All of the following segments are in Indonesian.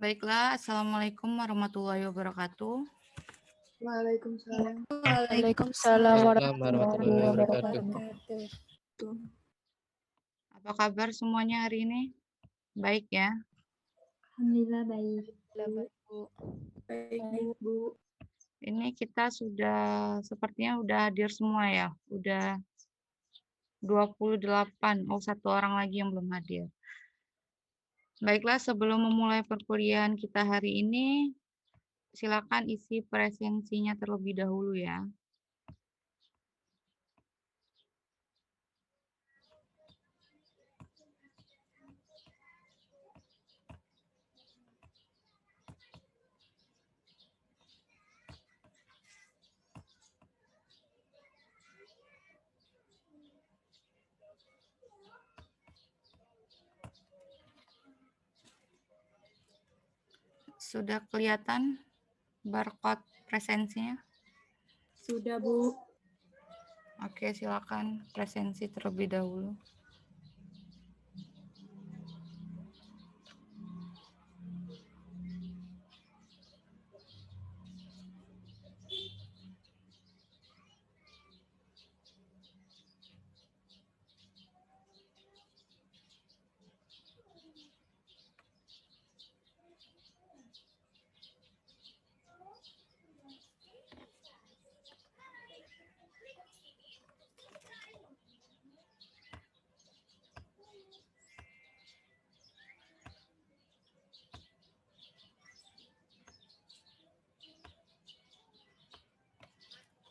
Baiklah, Assalamualaikum warahmatullahi wabarakatuh. Waalaikumsalam. Waalaikumsalam warahmatullahi wabarakatuh. Apa kabar semuanya hari ini? Baik ya? Alhamdulillah baik. Baik, Bu. Ini kita sepertinya udah hadir semua ya. Udah 28. Satu orang lagi yang belum hadir. Baiklah, sebelum memulai perkuliahan kita hari ini, silakan isi presensinya terlebih dahulu ya. Sudah kelihatan barcode presensinya? Sudah, Bu. Oke, silakan presensi terlebih dahulu.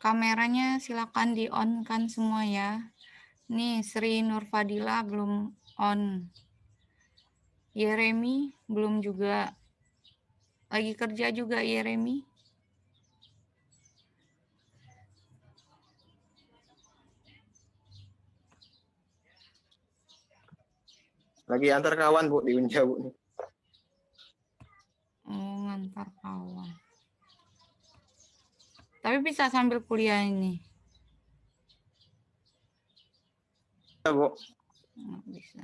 Kameranya silakan di-on-kan semua ya. Nih, Sri Nurfadila belum on. Yeremi belum juga. Lagi kerja juga Yeremi. Lagi antar kawan, Bu, di Unja, Bu. Oh, ngantar kawan. Tapi bisa sambil kuliah ini. Ya, Bu. Nggak bisa.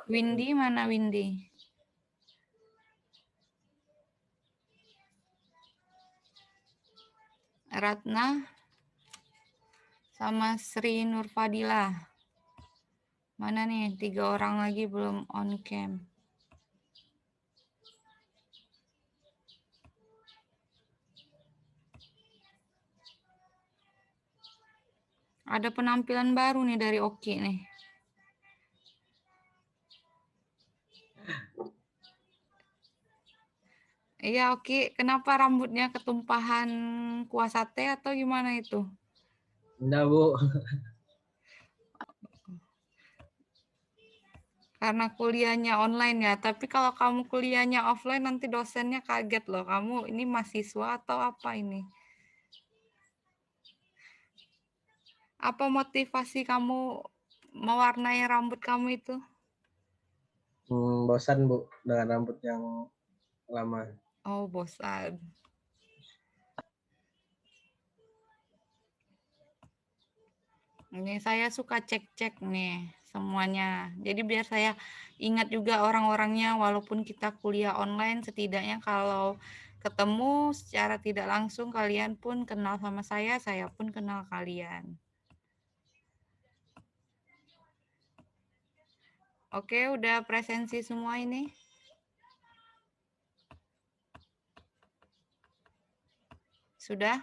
Windy mana Windy? Ratna sama Sri Nurfadila. Mana nih? 3 orang lagi belum on cam. Ada penampilan baru nih dari Oki nih. Iya Oki, kenapa rambutnya ketumpahan kuah sate atau gimana itu? Enggak, Bu. Karena kuliahnya online ya, tapi kalau kamu kuliahnya offline nanti dosennya kaget loh. Kamu ini mahasiswa atau apa ini? Apa motivasi kamu mewarnai rambut kamu itu? Bosan, Bu, dengan rambut yang lama. Oh, bosan. Ini saya suka cek-cek nih semuanya. Jadi biar saya ingat juga orang-orangnya walaupun kita kuliah online, setidaknya kalau ketemu secara tidak langsung kalian pun kenal sama saya pun kenal kalian. Oke, udah presensi semua ini? Sudah?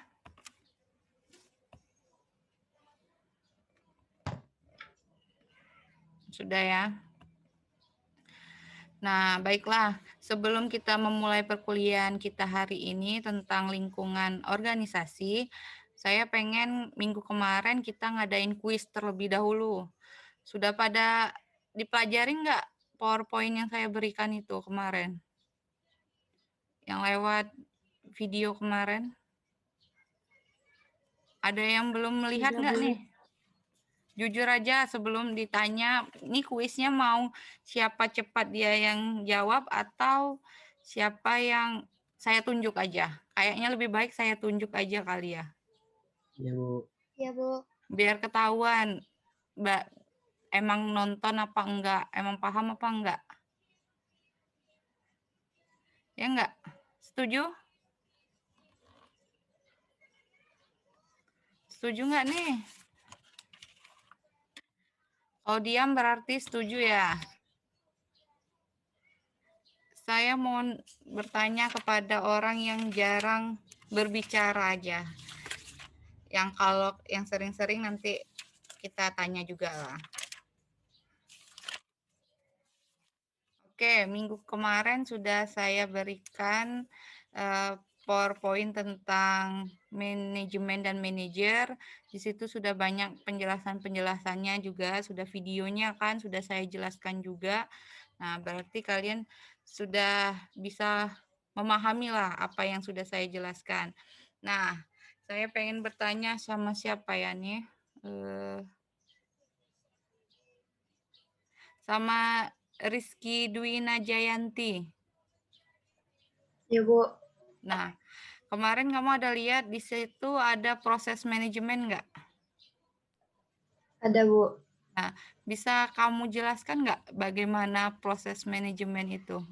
Sudah ya? Nah, baiklah. Sebelum kita memulai perkuliahan kita hari ini tentang lingkungan organisasi, saya pengen minggu kemarin kita ngadain kuis terlebih dahulu. Sudah pada dipelajari nggak PowerPoint yang saya berikan itu kemarin? Yang lewat video kemarin? Ada yang belum melihat nggak nih? Jujur aja sebelum ditanya, ini kuisnya mau siapa cepat dia yang jawab atau siapa yang saya tunjuk aja? Kayaknya lebih baik saya tunjuk aja kali ya. Iya, Bu. Ya, Bu. Biar ketahuan, Mbak, emang nonton apa enggak, emang paham apa enggak. Ya enggak? Setuju? Setuju nggak nih? Kalau diam berarti setuju ya. Saya mau bertanya kepada orang yang jarang berbicara aja. Yang kalau yang sering-sering nanti kita tanya juga lah. Oke, minggu kemarin sudah saya berikan PowerPoint tentang manajemen dan manajer. Di situ sudah banyak penjelasan-penjelasannya juga, sudah videonya kan, sudah saya jelaskan juga. Nah, berarti kalian sudah bisa memahami lah apa yang sudah saya jelaskan. Nah, saya pengen bertanya sama siapa ya nih? Sama Rizky Dwina Jayanti. Ya, Bu. Nah, kemarin kamu ada lihat di situ ada proses manajemen nggak? Ada, Bu. Nah, bisa kamu jelaskan nggak bagaimana proses manajemen itu?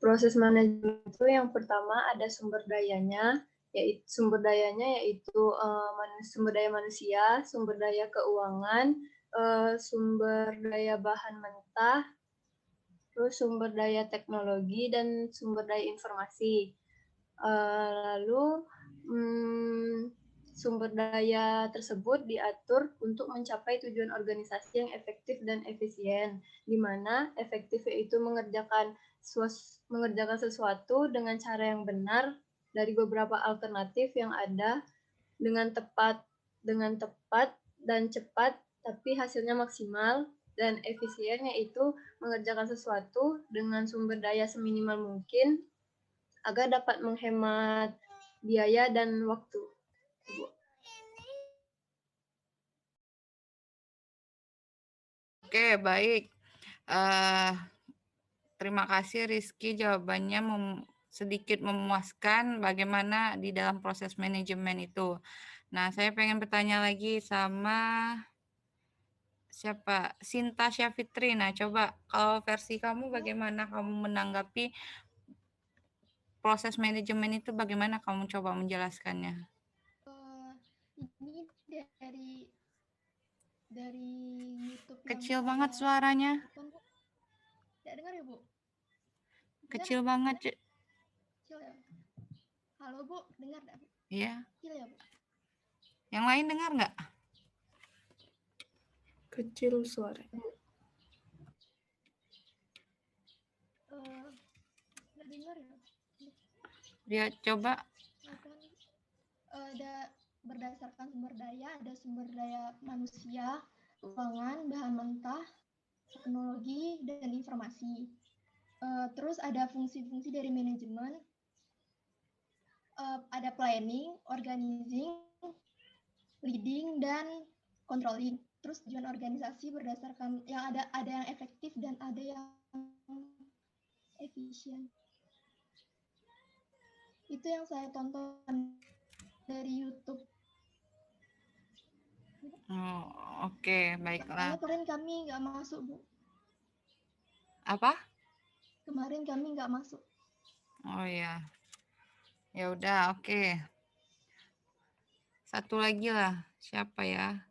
Proses manajemen itu yang pertama ada sumber dayanya, yaitu sumber daya manusia, sumber daya keuangan, sumber daya bahan mentah, terus sumber daya teknologi dan sumber daya informasi. Lalu sumber daya tersebut diatur untuk mencapai tujuan organisasi yang efektif dan efisien, di mana efektif yaitu mengerjakan sesuatu dengan cara yang benar dari beberapa alternatif yang ada dengan tepat dan cepat, tapi hasilnya maksimal, dan efisien yaitu mengerjakan sesuatu dengan sumber daya seminimal mungkin agar dapat menghemat biaya dan waktu. Oke, baik. Terima kasih Rizky, jawabannya sedikit memuaskan bagaimana di dalam proses manajemen itu. Nah, saya pengen bertanya lagi sama siapa? Sinta Syafitri. Nah, coba kalau versi kamu bagaimana kamu menanggapi proses manajemen itu, bagaimana kamu coba menjelaskannya? Ini dari YouTube Kecil yang banget saya suaranya. lakukan, Bu. Tidak dengar ya, Bu? Kecil banget. Kecil ya. Halo, Bu, dengar nggak, Bu? Iya. Kecil ya, Bu? Yang lain dengar nggak? Kecil suara. Nggak dengar ya? Dia coba. Ada berdasarkan sumber daya, ada sumber daya manusia, keuangan, bahan mentah, teknologi, dan informasi. Terus ada fungsi-fungsi dari manajemen, ada planning, organizing, leading, dan controlling. Terus tujuan organisasi berdasarkan yang ada yang efektif dan ada yang efisien. Itu yang saya tonton dari YouTube. Oh, oke, baiklah. Kemarin kami nggak masuk, Bu. Apa? Kemarin kami nggak masuk. Oh ya. Ya udah, oke. Satu lagi lah. Siapa ya?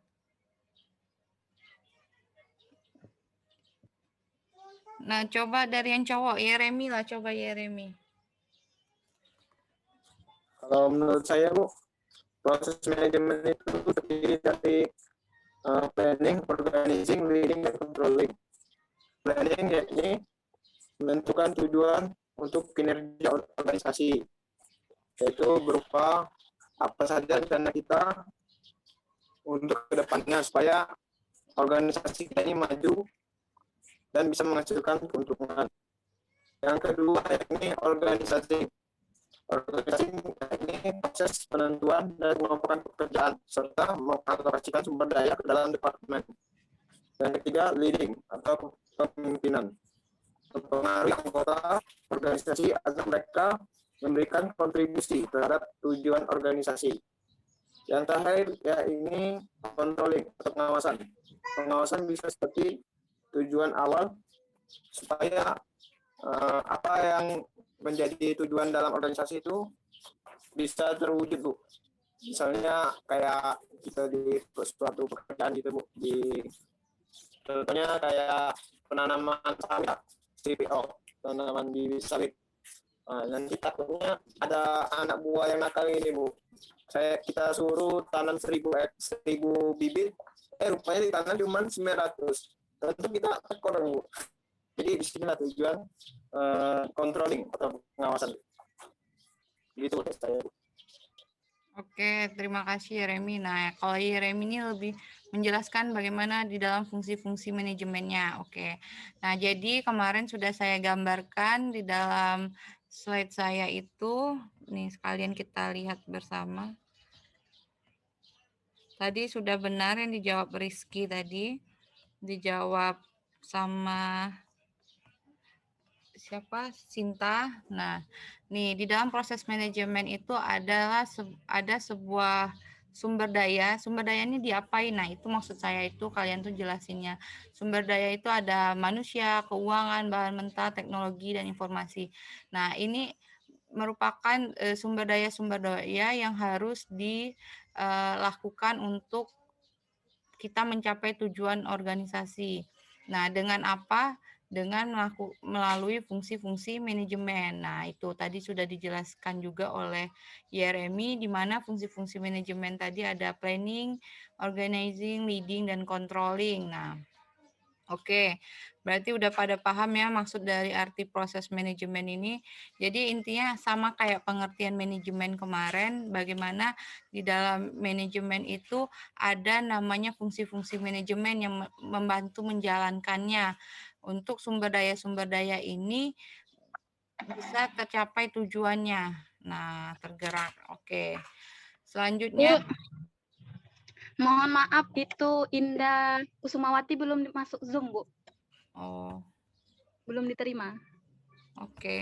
Nah, coba dari yang cowok, Yeremi lah, coba Yeremi. Kalau menurut saya, Bu, proses manajemen itu terdiri dari planning, organizing, leading, dan controlling. Planning yakni menentukan tujuan untuk kinerja organisasi, yaitu berupa apa saja rencana kita untuk kedepannya supaya organisasi kita ini maju dan bisa menghasilkan keuntungan. Yang kedua yakni organisasi. Organisasi ini proses penentuan dan pengelompokan pekerjaan serta mengalokasikan sumber daya ke dalam departemen. Yang ketiga leading atau kepemimpinan. Mempengaruhi anggota organisasi agar mereka memberikan kontribusi terhadap tujuan organisasi. Yang terakhir ya ini controlling atau pengawasan. Pengawasan bisa seperti tujuan awal supaya apa yang menjadi tujuan dalam organisasi itu bisa terwujud, Bu. Misalnya kayak kita di suatu pekerjaan gitu, Bu, di contohnya kayak penanaman sawit, CPO, tanaman bibit sawit. Nanti takutnya ada anak buah yang nakal ini, Bu. Kita suruh tanam 1000 bibit, rupanya ditanam cuma 900. Tentu kita tekor, Bu. Jadi di sini tujuan controlling atau pengawasan. Gitu saya. Oke, terima kasih Yeremi. Nah, kalau Yeremi ini lebih menjelaskan bagaimana di dalam fungsi-fungsi manajemennya. Oke. Nah, jadi kemarin sudah saya gambarkan di dalam slide saya itu. Nih, sekalian kita lihat bersama. Tadi sudah benar yang dijawab Rizky tadi. Dijawab sama siapa? Sinta. Nah, nih di dalam proses manajemen itu ada sebuah sumber daya. Sumber daya ini diapain? Nah, itu maksud saya itu kalian tuh jelasinnya. Sumber daya itu ada manusia, keuangan, bahan mentah, teknologi dan informasi. Nah, ini merupakan sumber daya yang harus dilakukan untuk kita mencapai tujuan organisasi. Nah, dengan apa? Dengan melalui fungsi-fungsi manajemen. Nah, itu tadi sudah dijelaskan juga oleh Yeremi, di mana fungsi-fungsi manajemen tadi ada planning, organizing, leading, dan controlling. Nah, oke, berarti udah pada paham ya maksud dari arti proses manajemen ini. Jadi intinya sama kayak pengertian manajemen kemarin, bagaimana di dalam manajemen itu ada namanya fungsi-fungsi manajemen yang membantu menjalankannya. Untuk sumber daya ini bisa tercapai tujuannya. Nah, tergerak. Oke. Selanjutnya, Mohon maaf, itu Indah Kusumawati belum masuk Zoom, Bu. oh, Belum diterima. oke.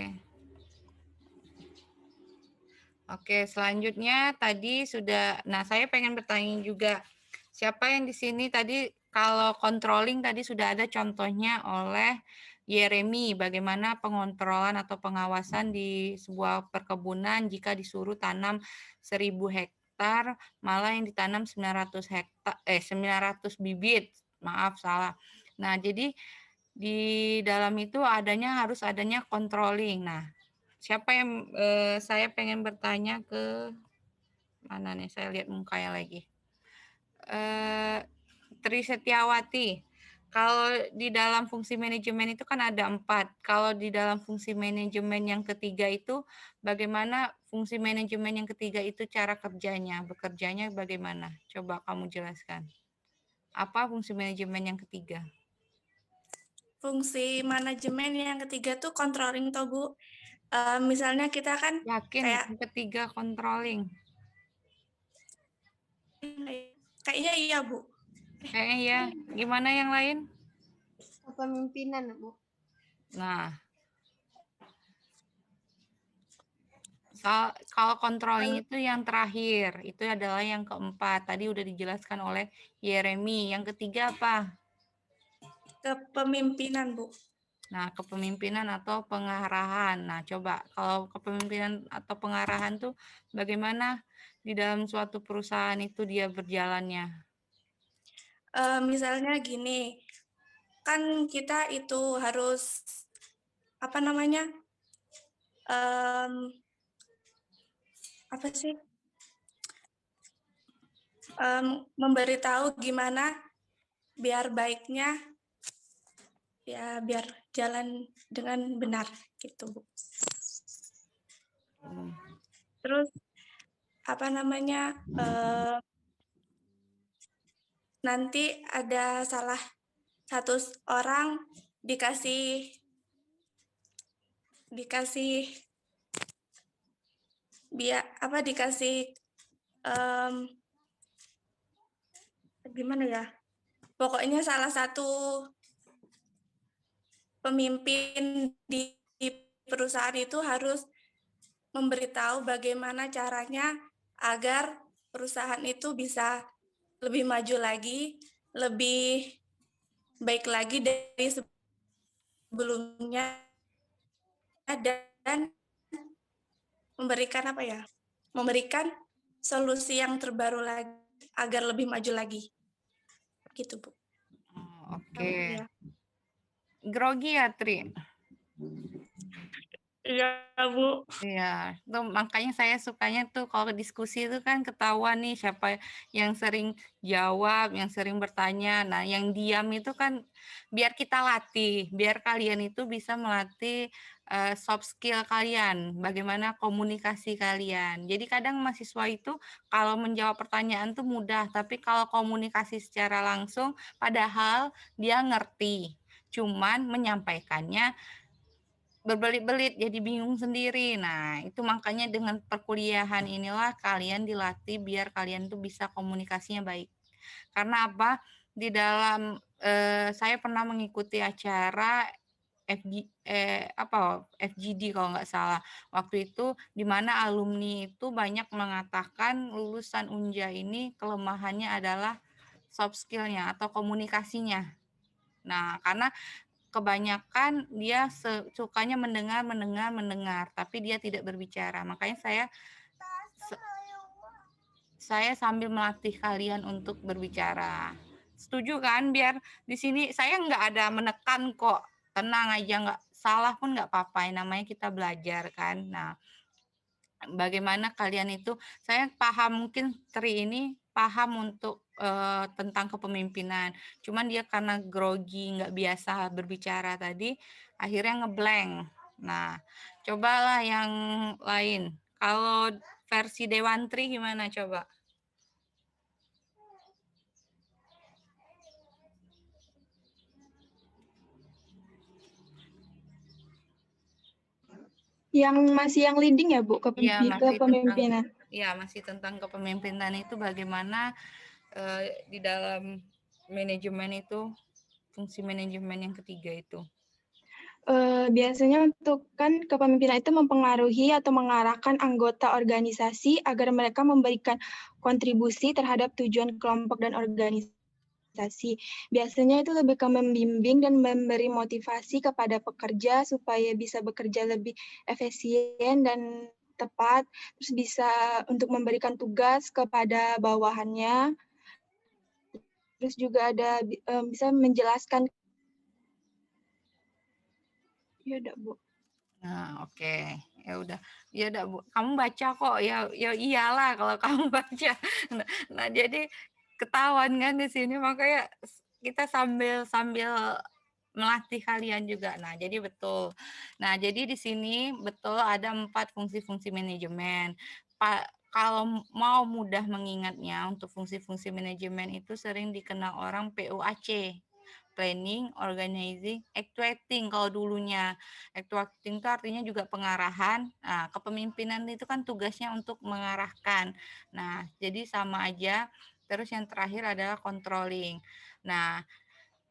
Oke, selanjutnya tadi sudah, nah saya pengen bertanya juga, siapa yang di sini tadi kalau controlling tadi sudah ada contohnya oleh Yeremi, bagaimana pengontrolan atau pengawasan di sebuah perkebunan jika disuruh tanam 1000 hektar, malah yang ditanam 900 hektar, 900 bibit, maaf salah. Nah, jadi di dalam itu harus adanya controlling. Nah, siapa yang saya pengen bertanya ke mana nih? Saya lihat mukanya lagi. Tri Setiawati. Kalau di dalam fungsi manajemen itu kan ada 4. Kalau di dalam fungsi manajemen yang ketiga itu, bagaimana fungsi manajemen yang ketiga itu cara kerjanya, bekerjanya bagaimana? Coba kamu jelaskan. Apa fungsi manajemen yang ketiga? Fungsi manajemen yang ketiga tuh controlling toh, Bu. Misalnya kita kan Yakin kayak yang ketiga controlling? kayaknya iya, Bu. Kayaknya ya. Gimana yang lain? Kepemimpinan, Bu. Nah, kalau controlling itu yang terakhir, itu adalah yang keempat. Tadi udah dijelaskan oleh Yeremi. Yang ketiga apa? Kepemimpinan, Bu. Nah, kepemimpinan atau pengarahan. Nah, coba kalau kepemimpinan atau pengarahan tuh bagaimana di dalam suatu perusahaan itu dia berjalannya? Misalnya gini, kan kita itu harus apa namanya? Apa sih? Memberitahu gimana biar baiknya ya biar jalan dengan benar gitu, Bu. Terus apa namanya? Nanti ada salah satu orang dikasih gimana ya? Pokoknya salah satu pemimpin di perusahaan itu harus memberitahu bagaimana caranya agar perusahaan itu bisa lebih maju lagi, lebih baik lagi dari sebelumnya dan memberikan apa ya? Memberikan solusi yang terbaru lagi agar lebih maju lagi. Gitu, Bu. Oh, oke. Ya. Grogi ya, Tri? Iya, Bu. Iya, tuh makanya saya sukanya tuh kalau diskusi itu kan ketahuan nih siapa yang sering jawab, yang sering bertanya. Nah, yang diam itu kan biar kita latih, biar kalian itu bisa melatih soft skill kalian, bagaimana komunikasi kalian. Jadi kadang mahasiswa itu kalau menjawab pertanyaan tuh mudah, tapi kalau komunikasi secara langsung, padahal dia ngerti, cuman menyampaikannya berbelit-belit, jadi bingung sendiri. Nah, itu makanya dengan perkuliahan inilah kalian dilatih biar kalian tuh bisa komunikasinya baik. Karena apa? Di dalam saya pernah mengikuti acara FGD kalau nggak salah. Waktu itu di mana alumni itu banyak mengatakan lulusan Unja ini kelemahannya adalah soft skill-nya atau komunikasinya. Nah, karena kebanyakan dia sukanya mendengar, tapi dia tidak berbicara. Makanya saya sambil melatih kalian untuk berbicara. Setuju kan? Biar di sini saya nggak ada menekan kok. Tenang aja, nggak salah pun nggak apa-apa. Namanya kita belajar kan. Nah, bagaimana kalian itu, saya paham mungkin Tri ini paham untuk tentang kepemimpinan. Cuman dia karena grogi, nggak biasa berbicara tadi, akhirnya ngeblank. Nah, cobalah yang lain. Kalau versi Dewantri gimana coba? Yang masih yang leading ya Bu, Iya, masih tentang kepemimpinan. masih tentang kepemimpinan itu bagaimana di dalam manajemen itu, fungsi manajemen yang ketiga itu. Biasanya untuk kan kepemimpinan itu mempengaruhi atau mengarahkan anggota organisasi agar mereka memberikan kontribusi terhadap tujuan kelompok dan organisasi. Biasanya itu lebih ke membimbing dan memberi motivasi kepada pekerja supaya bisa bekerja lebih efisien dan tepat, terus bisa untuk memberikan tugas kepada bawahannya, terus juga ada bisa menjelaskan. Ya udah Bu. Nah, oke. Ya udah. Ya udah, Bu. Kamu baca kok. Ya iyalah kalau kamu baca. Nah, jadi ketahuan kan di sini, makanya kita sambil melatih kalian juga. Nah, jadi betul. Nah, jadi di sini betul ada 4 fungsi-fungsi manajemen. Kalau mau mudah mengingatnya untuk fungsi-fungsi manajemen itu sering dikenal orang POAC. Planning, organizing, actuating kalau dulunya. Actuating itu artinya juga pengarahan. Nah, kepemimpinan itu kan tugasnya untuk mengarahkan. Nah, jadi sama aja. Terus yang terakhir adalah controlling. Nah,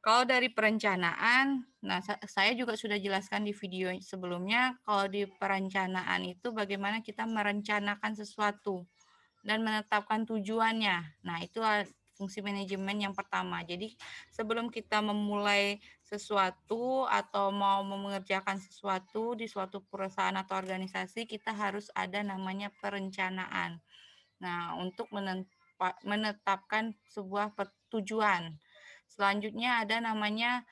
kalau dari perencanaan, nah saya juga sudah jelaskan di video sebelumnya, kalau di perencanaan itu bagaimana kita merencanakan sesuatu dan menetapkan tujuannya. Nah, itu fungsi manajemen yang pertama. Jadi, sebelum kita memulai sesuatu atau mau mengerjakan sesuatu di suatu perusahaan atau organisasi, kita harus ada namanya perencanaan. Nah, untuk menetapkan sebuah tujuan. Selanjutnya ada namanya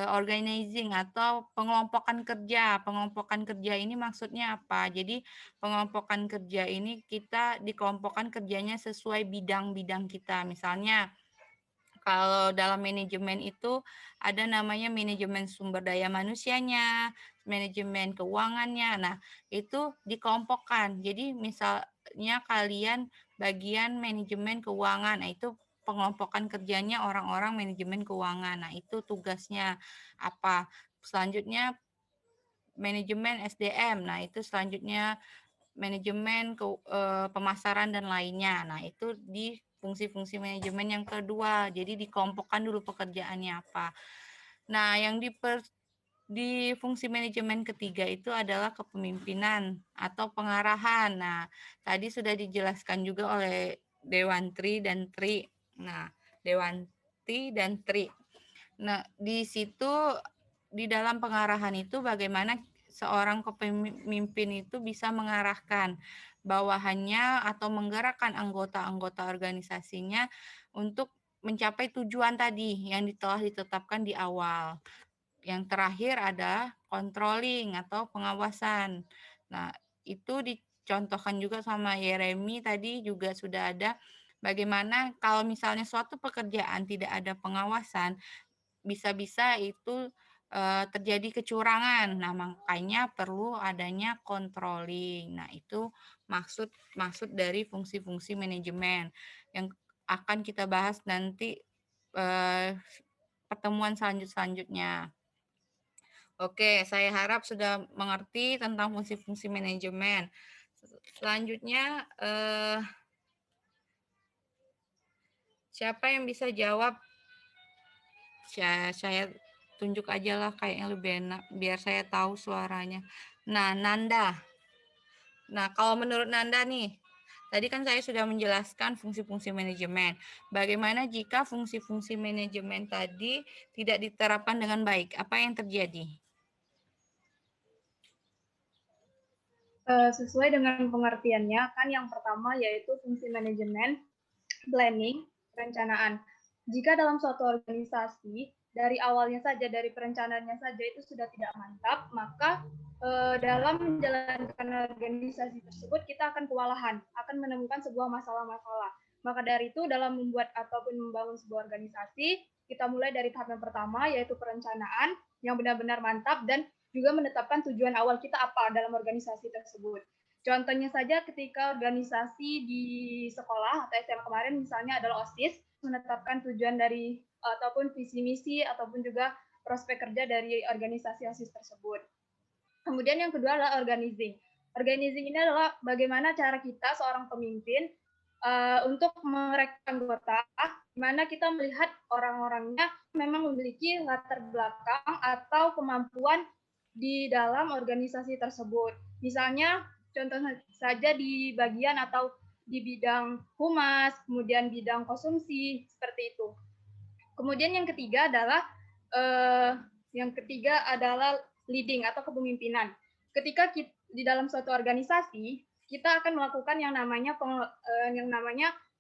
organizing atau pengelompokan kerja. Pengelompokan kerja ini maksudnya apa? Jadi pengelompokan kerja ini kita dikelompokkan kerjanya sesuai bidang-bidang kita. Misalnya kalau dalam manajemen itu ada namanya manajemen sumber daya manusianya, manajemen keuangannya. Nah, itu dikelompokkan. Jadi misalnya kalian bagian manajemen keuangan, nah itu pengelompokan kerjanya orang-orang manajemen keuangan. Nah, itu tugasnya apa? Selanjutnya manajemen SDM. Nah, itu selanjutnya manajemen pemasaran dan lainnya. Nah, itu di fungsi-fungsi manajemen yang kedua. Jadi dikelompokkan dulu pekerjaannya apa. Nah, yang di fungsi manajemen ketiga itu adalah kepemimpinan atau pengarahan. Nah, tadi sudah dijelaskan juga oleh Dewantri dan Tri. Nah, Dewanti dan Tri. Nah, di situ di dalam pengarahan itu bagaimana seorang kepemimpin itu bisa mengarahkan bawahannya atau menggerakkan anggota-anggota organisasinya untuk mencapai tujuan tadi yang telah ditetapkan di awal. Yang terakhir ada controlling atau pengawasan. Nah, itu dicontohkan juga sama Yeremi tadi juga sudah ada bagaimana kalau misalnya suatu pekerjaan tidak ada pengawasan, bisa-bisa itu terjadi kecurangan. Nah, makanya perlu adanya controlling. Nah, itu maksud dari fungsi-fungsi manajemen yang akan kita bahas nanti pertemuan selanjutnya. Oke, saya harap sudah mengerti tentang fungsi-fungsi manajemen. Selanjutnya, siapa yang bisa jawab? Saya tunjuk aja lah kayaknya lebih enak, biar saya tahu suaranya. Nah, Nanda. Nah, kalau menurut Nanda nih, tadi kan saya sudah menjelaskan fungsi-fungsi manajemen. Bagaimana jika fungsi-fungsi manajemen tadi tidak diterapkan dengan baik? Apa yang terjadi? Sesuai dengan pengertiannya, kan yang pertama yaitu fungsi manajemen, planning, perencanaan. Jika dalam suatu organisasi, dari awalnya saja, dari perencanaannya saja itu sudah tidak mantap, maka dalam menjalankan organisasi tersebut kita akan kewalahan, akan menemukan sebuah masalah-masalah. Maka dari itu dalam membuat ataupun membangun sebuah organisasi, kita mulai dari tahap yang pertama yaitu perencanaan yang benar-benar mantap dan juga menetapkan tujuan awal kita apa dalam organisasi tersebut. Contohnya saja ketika organisasi di sekolah atau SMA kemarin misalnya adalah OSIS, menetapkan tujuan dari ataupun visi misi ataupun juga prospek kerja dari organisasi OSIS tersebut. Kemudian yang kedua adalah organizing. Organizing ini adalah bagaimana cara kita seorang pemimpin untuk merekrut anggota, di mana kita melihat orang-orangnya memang memiliki latar belakang atau kemampuan di dalam organisasi tersebut. Misalnya, contoh saja di bagian atau di bidang humas, kemudian bidang konsumsi, seperti itu. Kemudian yang ketiga adalah leading atau kepemimpinan. Ketika kita, di dalam suatu organisasi, kita akan melakukan yang namanya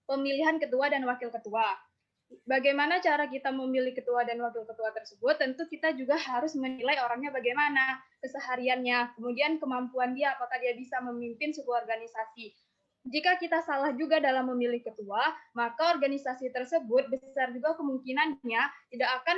pemilihan ketua dan wakil ketua. Bagaimana cara kita memilih ketua dan wakil ketua tersebut? Tentu kita juga harus menilai orangnya bagaimana, kesehariannya, kemudian kemampuan dia, apakah dia bisa memimpin sebuah organisasi. Jika kita salah juga dalam memilih ketua, maka organisasi tersebut besar juga kemungkinannya tidak akan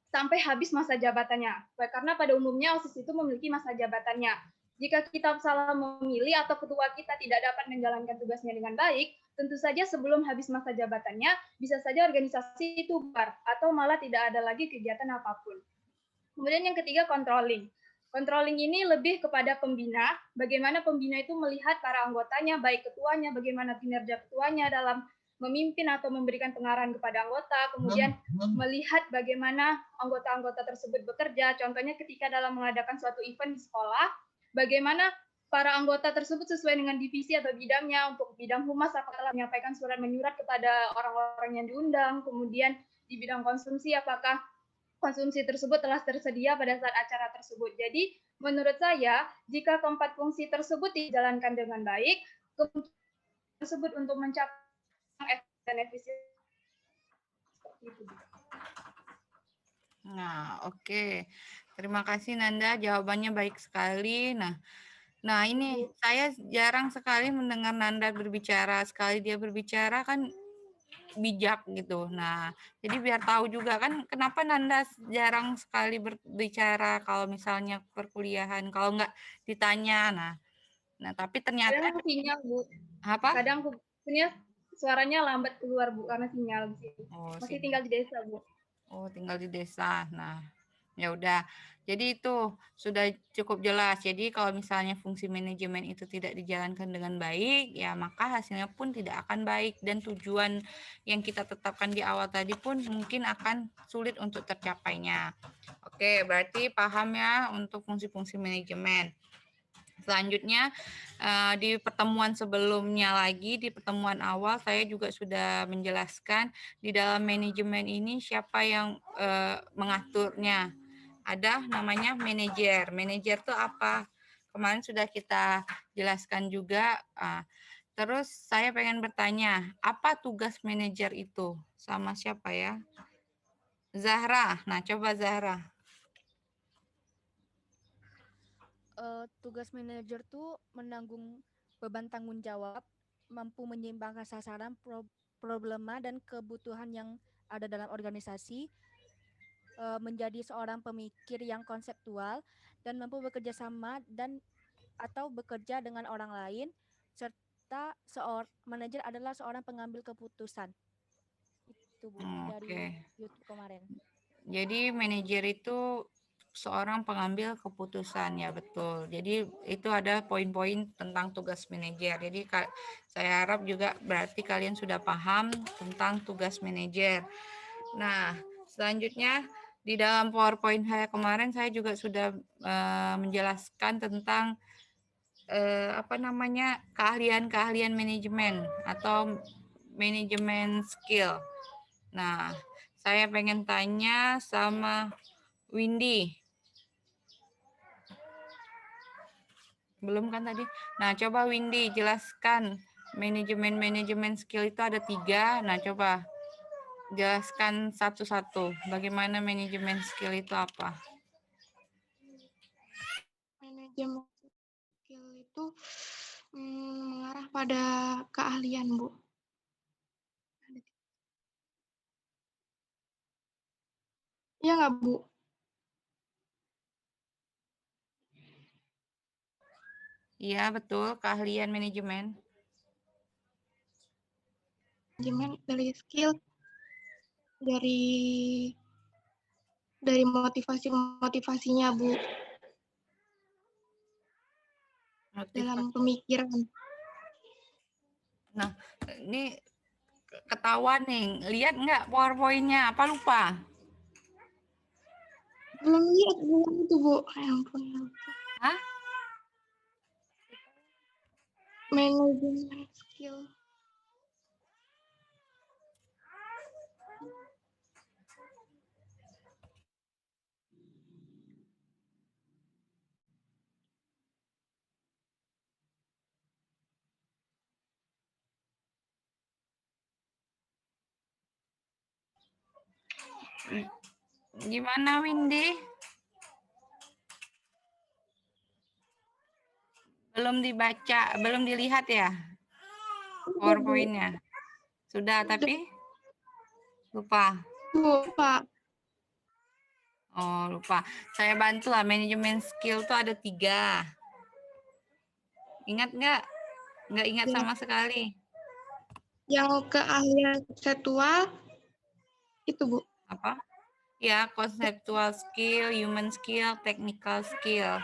sampai habis masa jabatannya. Karena pada umumnya OSIS itu memiliki masa jabatannya. Jika kita salah memilih atau ketua kita tidak dapat menjalankan tugasnya dengan baik, tentu saja sebelum habis masa jabatannya, bisa saja organisasi itu bubar atau malah tidak ada lagi kegiatan apapun. Kemudian yang ketiga, controlling. Controlling ini lebih kepada pembina, bagaimana pembina itu melihat para anggotanya, baik ketuanya, bagaimana kinerja ketuanya dalam memimpin atau memberikan pengarahan kepada anggota, kemudian melihat bagaimana anggota-anggota tersebut bekerja, contohnya ketika dalam mengadakan suatu event di sekolah, bagaimana para anggota tersebut sesuai dengan divisi atau bidangnya. Untuk bidang humas apakah menyampaikan surat menyurat kepada orang-orang yang diundang, kemudian di bidang konsumsi apakah konsumsi tersebut telah tersedia pada saat acara tersebut. Jadi menurut saya jika keempat fungsi tersebut dijalankan dengan baik, kemungkinan tersebut untuk mencapai efektivitas dan efisiensi seperti itu. Nah, oke. Terima kasih Nanda, jawabannya baik sekali. Nah ini saya jarang sekali mendengar Nanda berbicara. Sekali dia berbicara kan bijak gitu. Nah, jadi biar tahu juga kan kenapa Nanda jarang sekali berbicara kalau misalnya perkuliahan, kalau nggak ditanya. Nah tapi ternyata kadang sinyal, Bu. Apa? Kadang punya suaranya lambat keluar, Bu, karena sinyal di sini. Masih tinggal di desa, Bu. Oh, tinggal di desa. Nah, ya udah. Jadi itu sudah cukup jelas. Jadi kalau misalnya fungsi manajemen itu tidak dijalankan dengan baik, ya maka hasilnya pun tidak akan baik dan tujuan yang kita tetapkan di awal tadi pun mungkin akan sulit untuk tercapainya. Oke, berarti paham ya untuk fungsi-fungsi manajemen. Selanjutnya di pertemuan sebelumnya lagi, di pertemuan awal saya juga sudah menjelaskan di dalam manajemen ini siapa yang mengaturnya. ada namanya manajer. Manajer itu apa? Kemarin sudah kita jelaskan juga. Terus saya pengen bertanya, apa tugas manajer itu? Sama siapa ya? Zahra. Nah, coba Zahra. Tugas manajer tuh menanggung beban tanggung jawab, mampu menyeimbangkan sasaran, problema, dan kebutuhan yang ada dalam organisasi, menjadi seorang pemikir yang konseptual, dan mampu bekerja sama atau bekerja dengan orang lain, serta manajer adalah seorang pengambil keputusan. Itu Bu, dari Oke. YouTube kemarin. Jadi manajer itu seorang pengambil keputusan, ya betul. Jadi itu ada poin-poin tentang tugas manajer. Jadi saya harap juga berarti kalian sudah paham tentang tugas manajer. Nah, selanjutnya di dalam PowerPoint saya kemarin saya juga sudah menjelaskan tentang keahlian-keahlian manajemen atau manajemen skill. Nah, saya pengen tanya sama Windy. Belum kan tadi? Nah, coba Windy jelaskan manajemen skill itu ada 3. Nah, coba jelaskan satu-satu. Bagaimana manajemen skill itu apa? Manajemen skill itu mengarah pada keahlian, Bu. Iya nggak, Bu? Iya, betul. Keahlian manajemen. Manajemen dari skill, dari motivasinya, Bu. Dalam pemikiran. Nah, ini ketahuan nih. Lihat nggak PowerPoint-nya? Apa lupa? Belum lihat, belum itu, Bu. Ya ampun. Hah? Manajemen skill. Gimana, Windy? Belum dibaca, belum dilihat ya PowerPoint-nya? Sudah, tapi lupa. Lupa. Oh, lupa. Saya bantu lah, manajemen skill tuh ada 3. Ingat nggak? Nggak ingat sama sekali. Yang keahlian konseptual itu, Bu. Apa? Ya, conceptual skill, human skill, technical skill.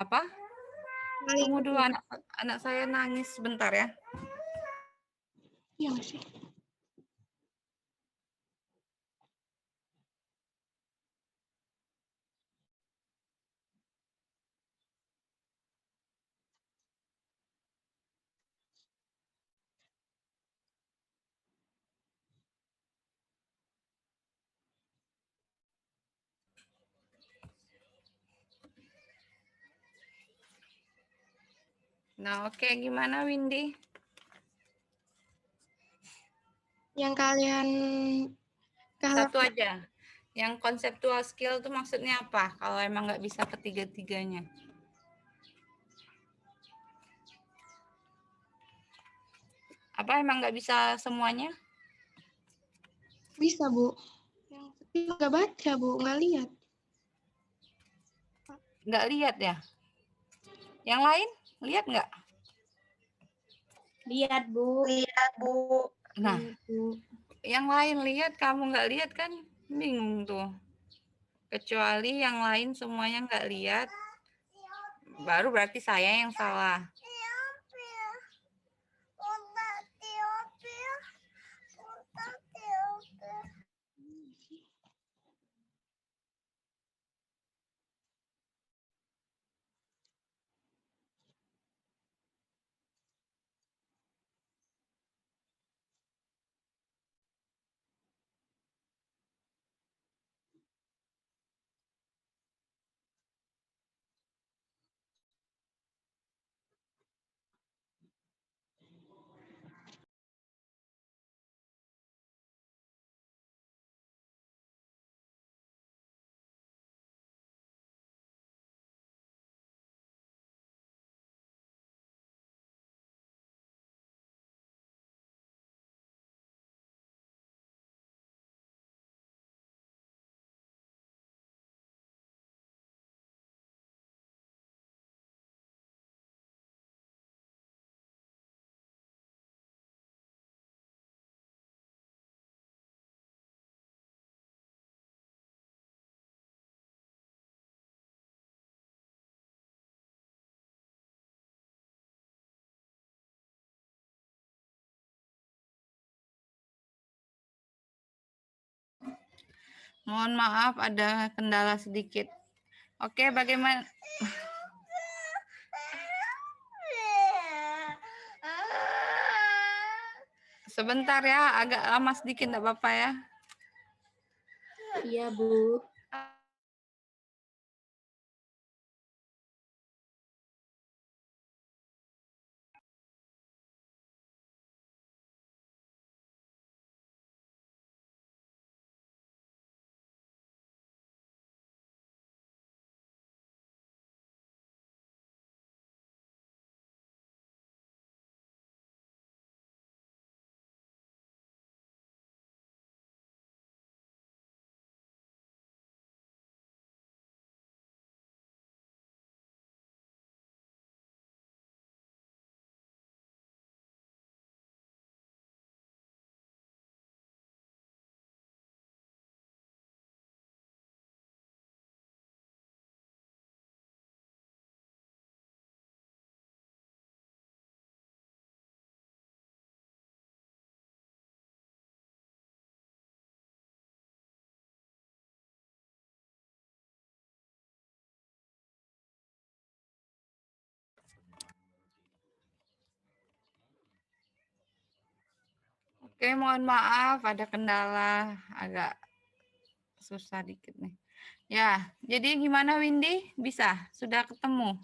Apa? Tunggu dulu, anak saya nangis sebentar ya. Iya sih. Nah, oke. Gimana, Windy? Yang kalian Satu aja. Yang conceptual skill itu maksudnya apa? Kalau emang nggak bisa ketiga-tiganya. Apa emang nggak bisa semuanya? Bisa, Bu. Yang nggak baca, Bu. Nggak lihat. Nggak lihat ya? Yang lain lihat nggak? Lihat, Bu. Lihat, Bu. Nah, yang lain lihat, kamu nggak lihat kan bingung tuh. Kecuali yang lain semuanya nggak lihat, baru berarti saya yang salah. Mohon maaf ada kendala sedikit. Oke, bagaimana? Sebentar ya, agak lama sedikit, enggak apa-apa ya. Iya, Bu. Oke, mohon maaf ada kendala agak susah dikit nih. Ya, jadi gimana Windy? Bisa? Sudah ketemu?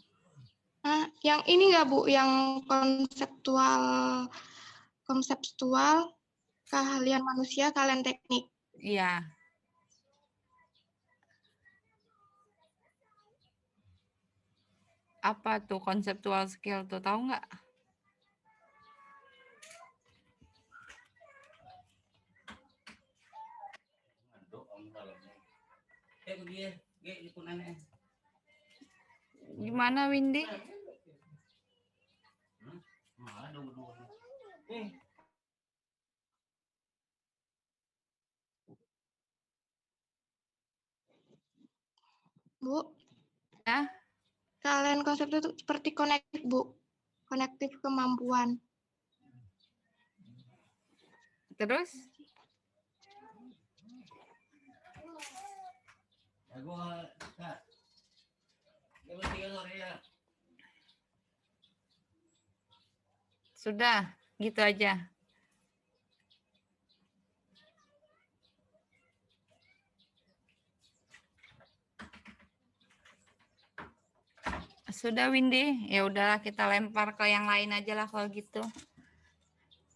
Yang ini nggak Bu, yang konseptual, keahlian manusia, keahlian teknik. Iya. Apa tuh konseptual skill tuh, tahu nggak? Gimana Windy? Bu, Ya, keahlian konsep itu seperti konektif Bu, konektif kemampuan. terus? Sudah, gitu aja. Sudah Windy, ya udahlah kita lempar ke yang lain aja lah kalau gitu.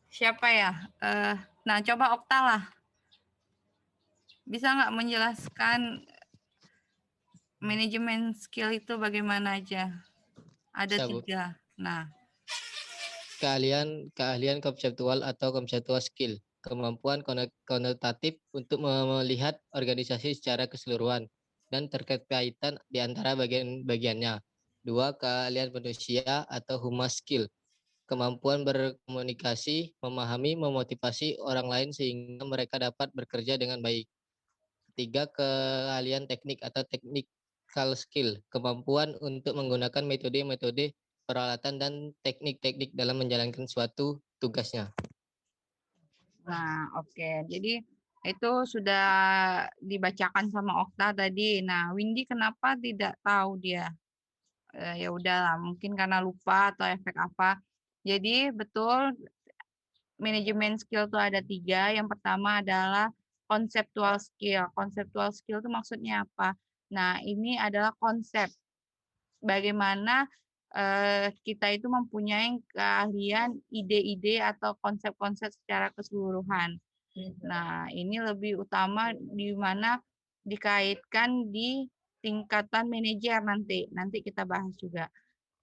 Siapa ya? Nah, coba Okta lah. Bisa nggak menjelaskan manajemen skill itu bagaimana aja? Ada Bisa, Bu. 3. Nah, Keahlian konseptual atau conceptual skill, kemampuan konotatif untuk melihat organisasi secara keseluruhan dan terkaitan di antara bagian-bagiannya. 2. Keahlian manusia atau human skill, kemampuan berkomunikasi, memahami, memotivasi orang lain sehingga mereka dapat bekerja dengan baik. 3. Keahlian teknik atau technical skill, kemampuan untuk menggunakan metode-metode, peralatan, dan teknik-teknik dalam menjalankan suatu tugasnya. Nah, oke. Jadi itu sudah dibacakan sama Okta tadi. Nah, Windy kenapa tidak tahu dia? Ya udahlah, mungkin karena lupa atau efek apa. Jadi betul manajemen skill itu ada 3. Yang pertama adalah conceptual skill. Conceptual skill itu maksudnya apa? Nah, ini adalah konsep. Bagaimana kita itu mempunyai keahlian ide-ide atau konsep-konsep secara keseluruhan. Nah, ini lebih utama di mana dikaitkan di tingkatan manajer nanti. Nanti kita bahas juga.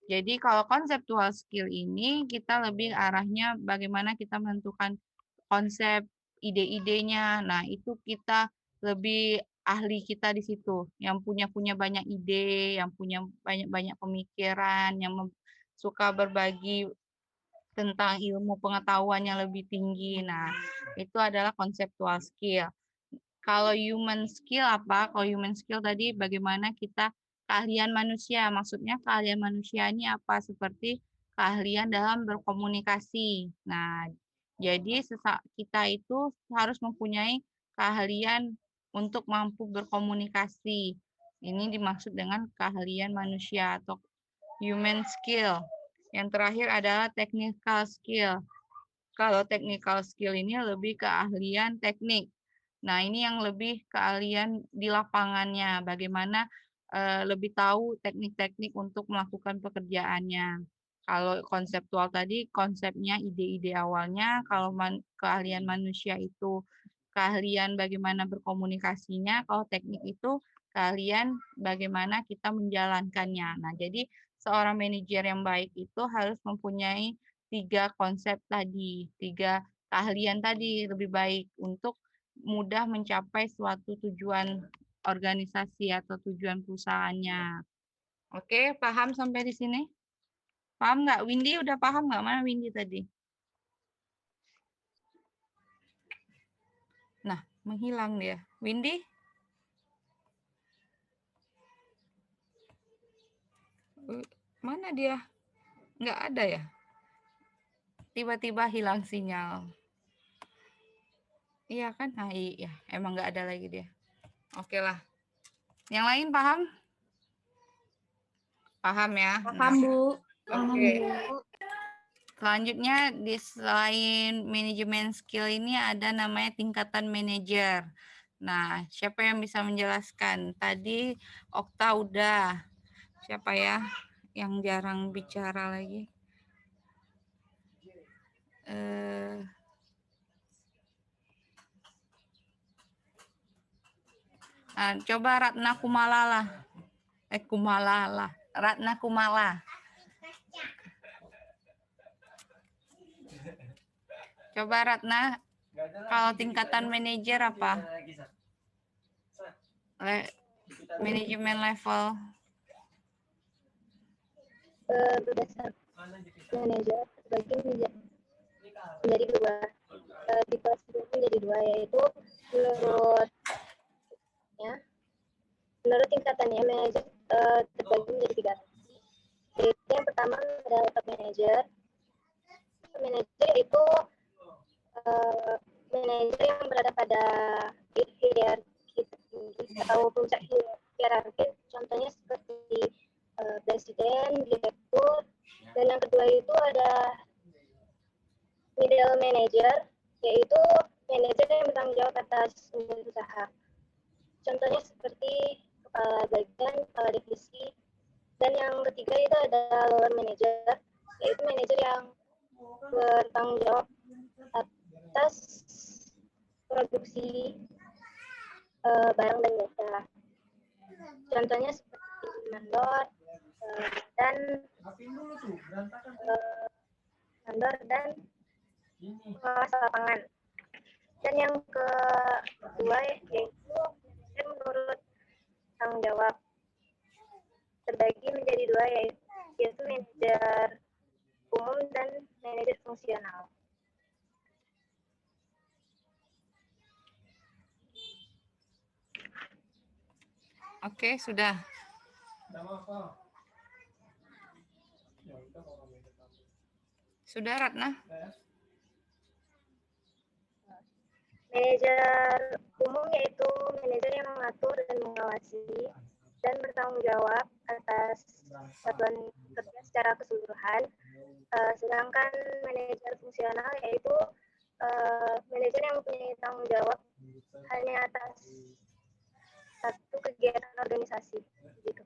Jadi kalau conceptual skill ini kita lebih arahnya bagaimana kita menentukan konsep ide-idenya. Nah, itu kita lebih ahli kita di situ, yang punya banyak ide, yang punya banyak pemikiran, yang suka berbagi tentang ilmu pengetahuan yang lebih tinggi. Nah, itu adalah conceptual skill. Kalau human skill apa? Kalau human skill tadi bagaimana kita keahlian manusia. Maksudnya keahlian manusia ini apa? Seperti keahlian dalam berkomunikasi. Nah, jadi kita itu harus mempunyai keahlian untuk mampu berkomunikasi. Ini dimaksud dengan keahlian manusia atau human skill. Yang terakhir adalah technical skill. Kalau technical skill ini lebih keahlian teknik. Nah, ini yang lebih keahlian di lapangannya, bagaimana lebih tahu teknik-teknik untuk melakukan pekerjaannya. Kalau konseptual tadi, konsepnya, ide-ide awalnya. Kalau keahlian manusia itu keahlian bagaimana berkomunikasinya. Kalau teknik itu keahlian bagaimana kita menjalankannya. Nah, jadi seorang manajer yang baik itu harus mempunyai 3 konsep tadi, 3 keahlian tadi lebih baik untuk mudah mencapai suatu tujuan organisasi atau tujuan perusahaannya. Oke, paham sampai di sini? Paham nggak? Windy udah paham nggak? Mana Windy tadi? Nah, menghilang dia. Windy? Mana dia? Nggak ada ya? Tiba-tiba hilang sinyal. Iya kan? Nah, iya. Emang nggak ada lagi dia. Oke lah. Yang lain paham? Paham ya? Paham, Bu. Oke. Selanjutnya, di selain manajemen skill ini ada namanya tingkatan manajer. Nah, siapa yang bisa menjelaskan? Tadi Okta udah. Siapa ya yang jarang bicara lagi? Nah, coba Ratna Kumala. Ratna Kumala. Coba Ratna, kalau tingkatan manajer apa? Manajemen level. Berdasarkan manajer terbagi menjadi dua. Di kelas menjadi dua, yaitu menurut tingkatannya manajer terbagi menjadi 3. Yaitu yang pertama adalah top manager. Manajer itu manajer yang berada pada hierarki tertinggi atau puncak hierarki, contohnya seperti presiden, direktur. Dan yang kedua itu ada middle manager, yaitu manajer yang bertanggung jawab atas unit usaha. Contohnya seperti kepala bagian, kepala divisi. Dan yang ketiga itu ada lower manager, yaitu manajer yang bertanggung jawab atas produksi barang dan jasa. Contohnya seperti mandor dan pengawas lapangan. Dan yang kedua yaitu menurut tanggung jawab terbagi menjadi 2, yaitu manajer umum dan manajer fungsional. Oke, sudah. Sudah, Ratna? Manajer umum yaitu manajer yang mengatur dan mengawasi dan bertanggung jawab atas satuan kerja secara keseluruhan. Sedangkan manajer fungsional yaitu manajer yang mempunyai tanggung jawab hanya atas satu kegiatan organisasi. Gitu.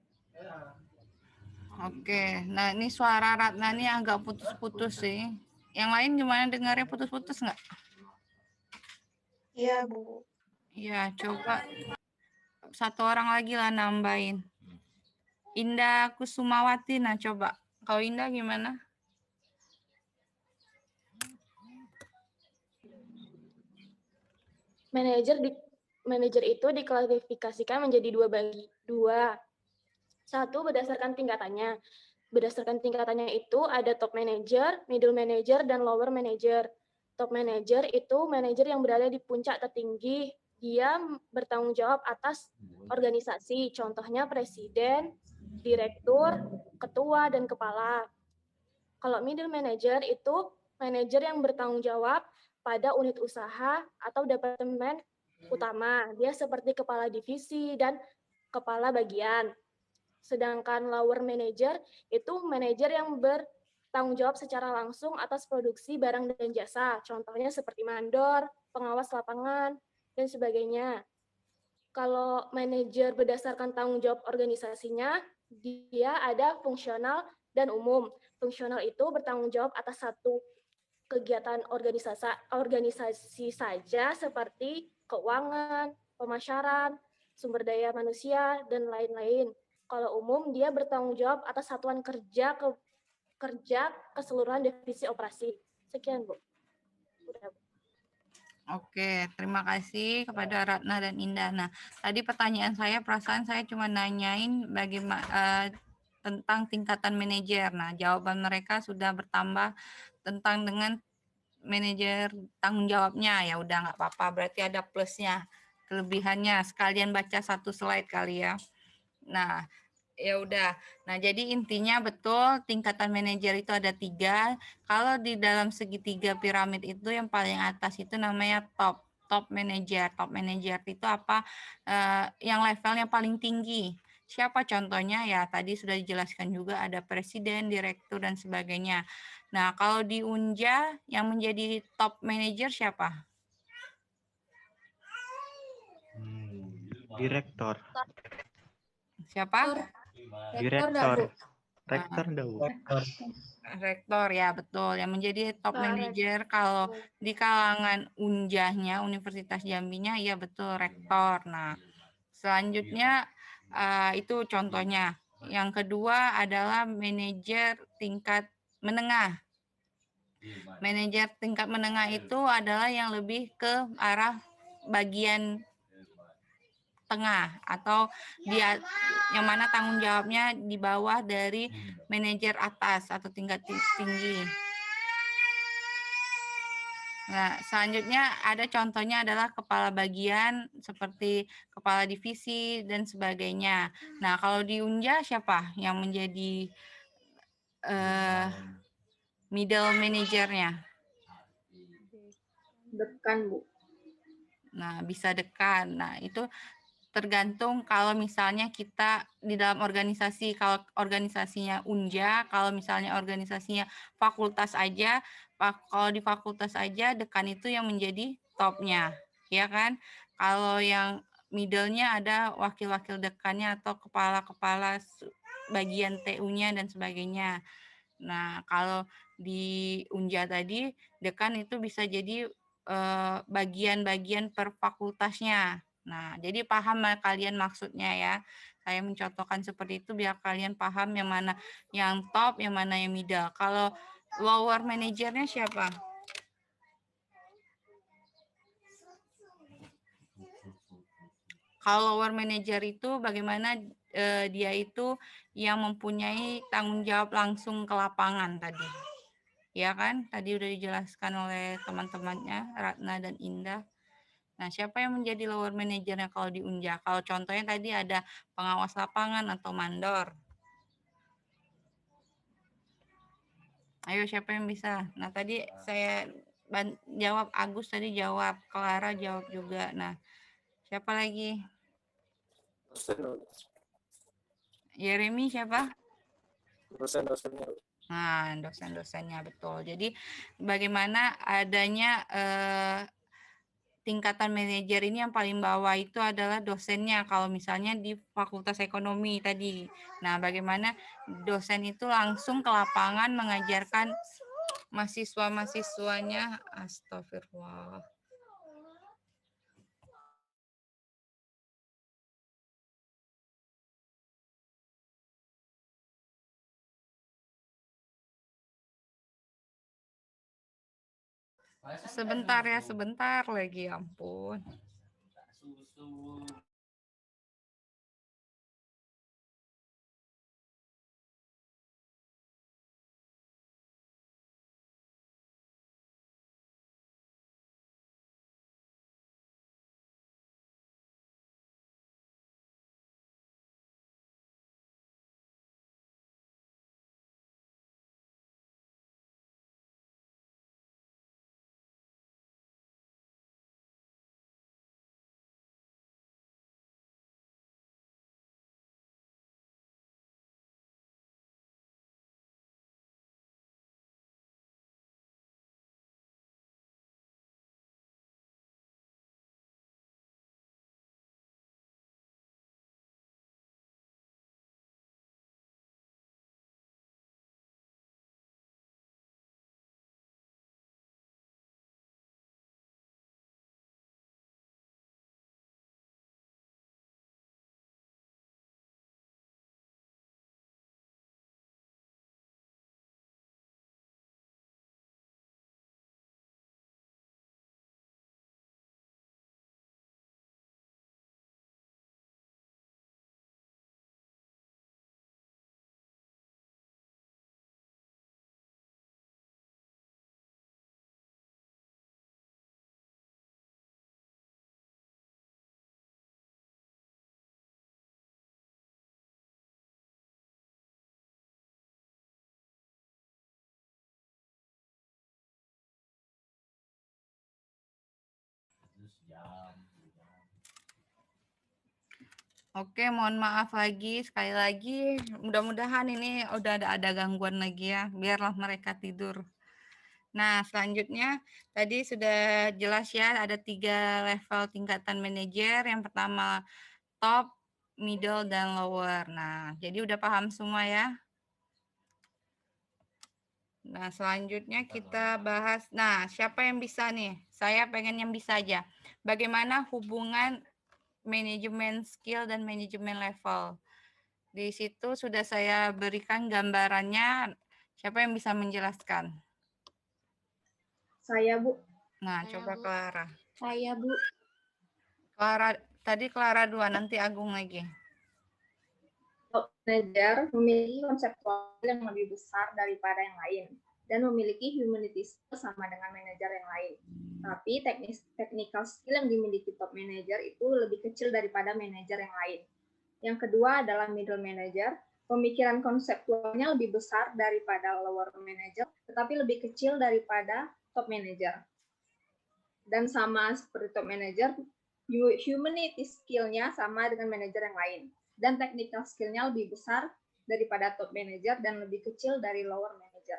Oke, nah ini suara Ratna ini agak putus-putus sih. Yang lain gimana, dengarnya putus-putus nggak? Iya, Bu. Iya, coba satu orang lagi lah nambahin. Indah Kusumawati, nah coba. Kalau Indah gimana? Manajer itu diklasifikasikan menjadi dua. Satu, berdasarkan tingkatannya. Berdasarkan tingkatannya itu ada top manager, middle manager, dan lower manager. Top manager itu manajer yang berada di puncak tertinggi. Dia bertanggung jawab atas organisasi, contohnya presiden, direktur, ketua, dan kepala. Kalau middle manager itu manajer yang bertanggung jawab pada unit usaha atau departemen utama. Dia seperti kepala divisi dan kepala bagian. Sedangkan lower manager itu manajer yang bertanggung jawab secara langsung atas produksi barang dan jasa. Contohnya seperti mandor, pengawas lapangan, dan sebagainya. Kalau manajer berdasarkan tanggung jawab organisasinya, dia ada fungsional dan umum. Fungsional itu bertanggung jawab atas satu kegiatan organisasi saja seperti keuangan, pemasaran, sumber daya manusia, dan lain-lain. Kalau umum, dia bertanggung jawab atas satuan kerja keseluruhan divisi operasi. Sekian, Bu. Udah, Bu. Oke, terima kasih kepada Ratna dan Indah. Nah, tadi pertanyaan saya, perasaan saya cuma nanyain bagaimana tentang tingkatan manajer. Nah, jawaban mereka sudah bertambah tentang dengan manajer tanggung jawabnya. Ya udah nggak apa-apa, berarti ada plusnya, kelebihannya. Sekalian baca satu slide kali ya. Nah, ya udah. Nah, jadi intinya betul tingkatan manajer itu ada 3. Kalau di dalam segitiga piramid itu yang paling atas itu namanya top manager. Top manager itu apa? Yang levelnya paling tinggi. Siapa contohnya? Ya, tadi sudah dijelaskan juga ada presiden, direktur dan sebagainya. Nah, kalau di Unja yang menjadi top manager siapa? Direktor. Siapa? Direktor. Rektor dah, Bu. Rektor ya, betul. Yang menjadi top manager kalau di kalangan Unjahnya, Universitas Jambinya, ya betul, rektor. Nah, selanjutnya itu contohnya. Yang kedua adalah manajer tingkat menengah. Manajer tingkat menengah itu adalah yang lebih ke arah bagian tengah atau dia yang mana tanggung jawabnya di bawah dari manajer atas atau tingkat tinggi. Nah, selanjutnya ada contohnya adalah kepala bagian seperti kepala divisi dan sebagainya. Nah, kalau di Unja siapa yang menjadi middle manajernya? Dekan, Bu. Nah, bisa dekan. Nah, itu tergantung kalau misalnya kita di dalam organisasi, kalau organisasinya Unja, kalau misalnya organisasinya fakultas aja, kalau di fakultas aja dekan itu yang menjadi topnya, ya kan? Kalau yang middle-nya ada wakil-wakil dekannya atau kepala-kepala bagian TU-nya dan sebagainya. Nah, kalau di Unja tadi, dekan itu bisa jadi bagian-bagian per fakultasnya. Nah, jadi paham kalian maksudnya ya. Saya mencontohkan seperti itu biar kalian paham yang mana yang top, yang mana yang middle. Kalau lower manajernya siapa? Kalau lower manager itu bagaimana dia itu yang mempunyai tanggung jawab langsung ke lapangan tadi. Ya kan? Tadi udah dijelaskan oleh teman-temannya Ratna dan Indah. Nah, siapa yang menjadi lower manajernya kalau di Unja? Kalau contohnya tadi ada pengawas lapangan atau mandor. Ayo, siapa yang bisa? Nah, tadi saya jawab, Agus tadi jawab, Clara jawab juga. Nah, siapa lagi? Yeremi siapa? Dosen-dosennya. Nah, dosen-dosennya betul. Jadi, bagaimana adanya tingkatan manajer ini yang paling bawah itu adalah dosennya kalau misalnya di Fakultas Ekonomi tadi. Nah, bagaimana dosen itu langsung ke lapangan mengajarkan mahasiswa-mahasiswanya. Astagfirullah. Sebentar ya, sebentar lagi, ampun. Oke, mohon maaf lagi, sekali lagi, mudah-mudahan ini udah ada gangguan lagi ya, biarlah mereka tidur. Nah, selanjutnya tadi sudah jelas ya, ada 3 level tingkatan manajer. Yang pertama top, middle, dan lower. Nah, jadi udah paham semua ya? Nah, selanjutnya kita bahas, nah siapa yang bisa nih? Saya pengen yang bisa aja. Bagaimana hubungan manajemen skill dan manajemen level? Di situ sudah saya berikan gambarannya. Siapa yang bisa menjelaskan? Saya, Bu. Nah, coba Clara. Saya, Bu. Clara, tadi Clara 2, nanti Agung lagi. Top manager memiliki konseptual yang lebih besar daripada yang lain dan memiliki humanity skill sama dengan manajer yang lain. Tapi technical skill yang dimiliki top manager itu lebih kecil daripada manajer yang lain. Yang kedua adalah middle manager. Pemikiran konseptualnya lebih besar daripada lower manager, tetapi lebih kecil daripada top manager. Dan sama seperti top manager, humanity skill-nya sama dengan manajer yang lain. Dan technical skill-nya lebih besar daripada top manager dan lebih kecil dari lower manager.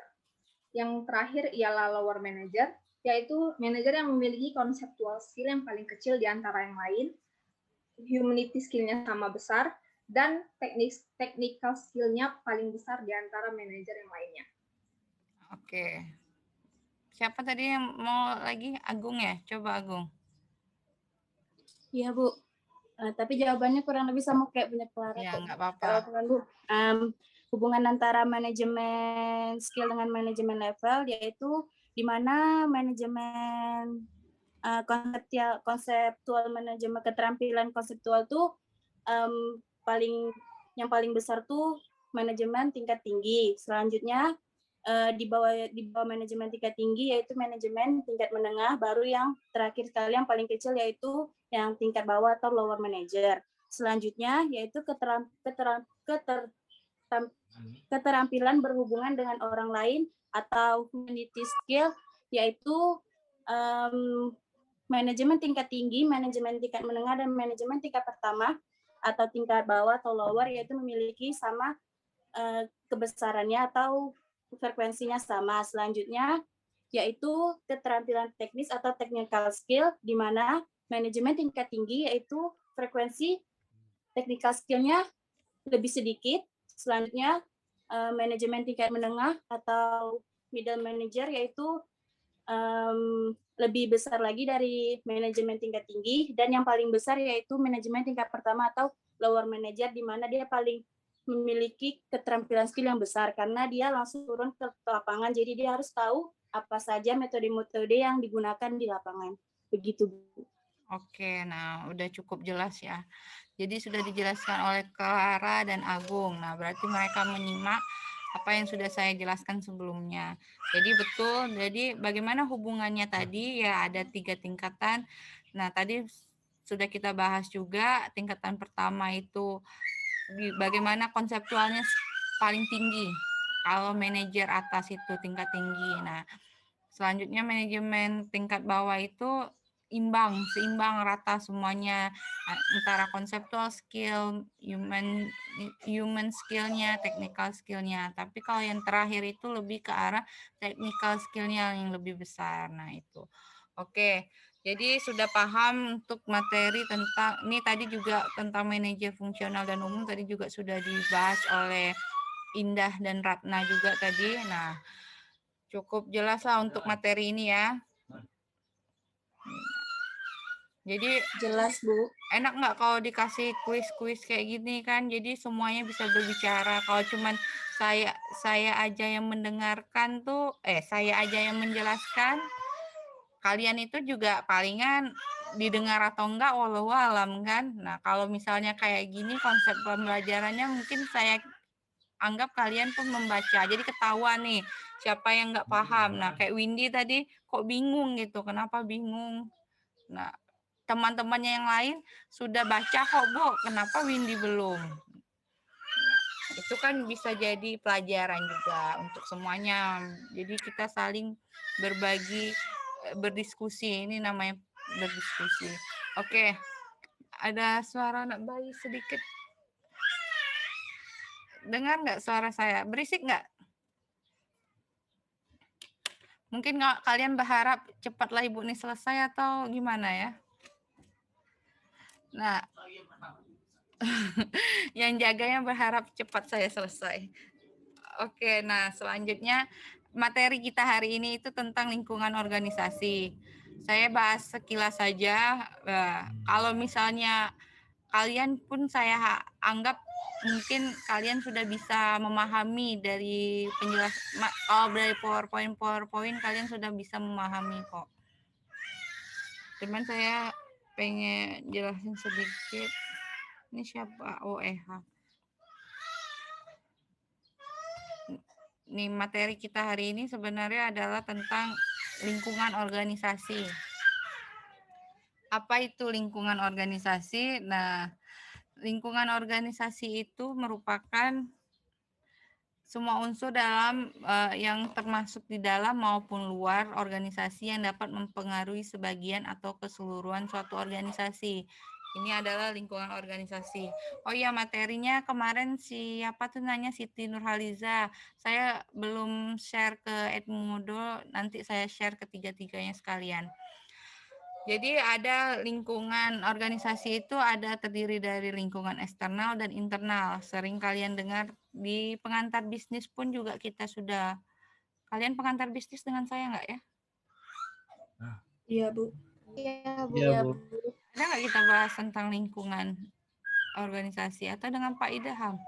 Yang terakhir ialah lower manager, yaitu manajer yang memiliki konseptual skill yang paling kecil di antara yang lain, humanity skill-nya sama besar, dan technical skill-nya paling besar di antara manajer yang lainnya. Oke. Siapa tadi yang mau lagi? Agung ya? Coba Agung. Iya, Bu. Tapi jawabannya kurang lebih sama kayak punya Clara. Ya, nggak apa-apa. Bu. Hubungan antara manajemen skill dengan manajemen level, yaitu di mana manajemen konseptual manajemen keterampilan konseptual tuh yang paling besar tuh manajemen tingkat tinggi. Selanjutnya di bawah manajemen tingkat tinggi yaitu manajemen tingkat menengah, baru yang terakhir sekali yang paling kecil yaitu yang tingkat bawah atau lower manager. Selanjutnya yaitu keterampilan berhubungan dengan orang lain atau humanity skill, yaitu manajemen tingkat tinggi, manajemen tingkat menengah, dan manajemen tingkat pertama atau tingkat bawah atau lower, yaitu memiliki sama kebesarannya atau frekuensinya sama. Selanjutnya yaitu keterampilan teknis atau technical skill, di mana manajemen tingkat tinggi yaitu frekuensi technical skill-nya lebih sedikit. Selanjutnya manajemen tingkat menengah atau middle manager yaitu lebih besar lagi dari manajemen tingkat tinggi, dan yang paling besar yaitu manajemen tingkat pertama atau lower manager, di mana dia paling memiliki keterampilan skill yang besar karena dia langsung turun ke lapangan, jadi dia harus tahu apa saja metode-metode yang digunakan di lapangan. Begitu, Bu. Oke, nah udah cukup jelas ya. Jadi sudah dijelaskan oleh Clara dan Agung. Nah, berarti mereka menyimak apa yang sudah saya jelaskan sebelumnya. Jadi betul, jadi bagaimana hubungannya tadi ya ada 3 tingkatan. Nah, tadi sudah kita bahas juga tingkatan pertama itu bagaimana konseptualnya paling tinggi. Kalau manajer atas itu tingkat tinggi. Nah, selanjutnya manajemen tingkat bawah itu seimbang rata semuanya antara konseptual skill, human skill-nya, technical skill-nya. Tapi kalau yang terakhir itu lebih ke arah technical skill-nya yang lebih besar. Nah, itu. Oke. Jadi sudah paham untuk materi tentang ini tadi juga tentang manajer fungsional dan umum tadi juga sudah dibahas oleh Indah dan Ratna juga tadi. Nah, cukup jelas lah untuk materi ini ya. Jadi jelas, Bu. Enak nggak kalau dikasih kuis-kuis kayak gini kan? Jadi semuanya bisa berbicara. Kalau cuman saya aja yang mendengarkan tuh, saya aja yang menjelaskan, kalian itu juga palingan didengar atau enggak wallahu alam kan. Nah, kalau misalnya kayak gini konsep pembelajarannya mungkin saya anggap kalian pun membaca. Jadi ketahuan nih siapa yang nggak paham. Nah, kayak Windy tadi kok bingung gitu. Kenapa bingung? Nah, teman-temannya yang lain sudah baca kok, Bu. Kenapa Windy belum? Nah, itu kan bisa jadi pelajaran juga untuk semuanya. Jadi kita saling berbagi, berdiskusi. Ini namanya berdiskusi. Oke, ada suara anak bayi sedikit. Dengar nggak suara saya? Berisik nggak? Mungkin kalian berharap cepatlah Ibu ini selesai atau gimana ya? Nah, yang jaganya berharap cepat saya selesai. Oke, nah selanjutnya materi kita hari ini itu tentang lingkungan organisasi. Saya bahas sekilas saja. Kalau misalnya kalian pun saya anggap mungkin kalian sudah bisa memahami dari kalau dari PowerPoint kalian sudah bisa memahami kok. Cuman saya pengen jelasin sedikit. Ini siapa? Oh, Eha. Nih materi kita hari ini sebenarnya adalah tentang lingkungan organisasi. Apa itu lingkungan organisasi? Nah, lingkungan organisasi itu merupakan semua unsur dalam yang termasuk di dalam maupun luar organisasi yang dapat mempengaruhi sebagian atau keseluruhan suatu organisasi. Ini adalah lingkungan organisasi. Oh iya, materinya kemarin siapa tuh nanya, Siti Nurhaliza. Saya belum share ke Edmodo, nanti saya share ketiga-tiganya sekalian. Jadi ada lingkungan organisasi itu ada terdiri dari lingkungan eksternal dan internal. Sering kalian dengar di pengantar bisnis pun juga kita sudah. Kalian pengantar bisnis dengan saya nggak ya? Iya, Bu. Iya, Bu. Iya, Bu. Ada nggak kita bahas tentang lingkungan organisasi atau dengan Pak Idham?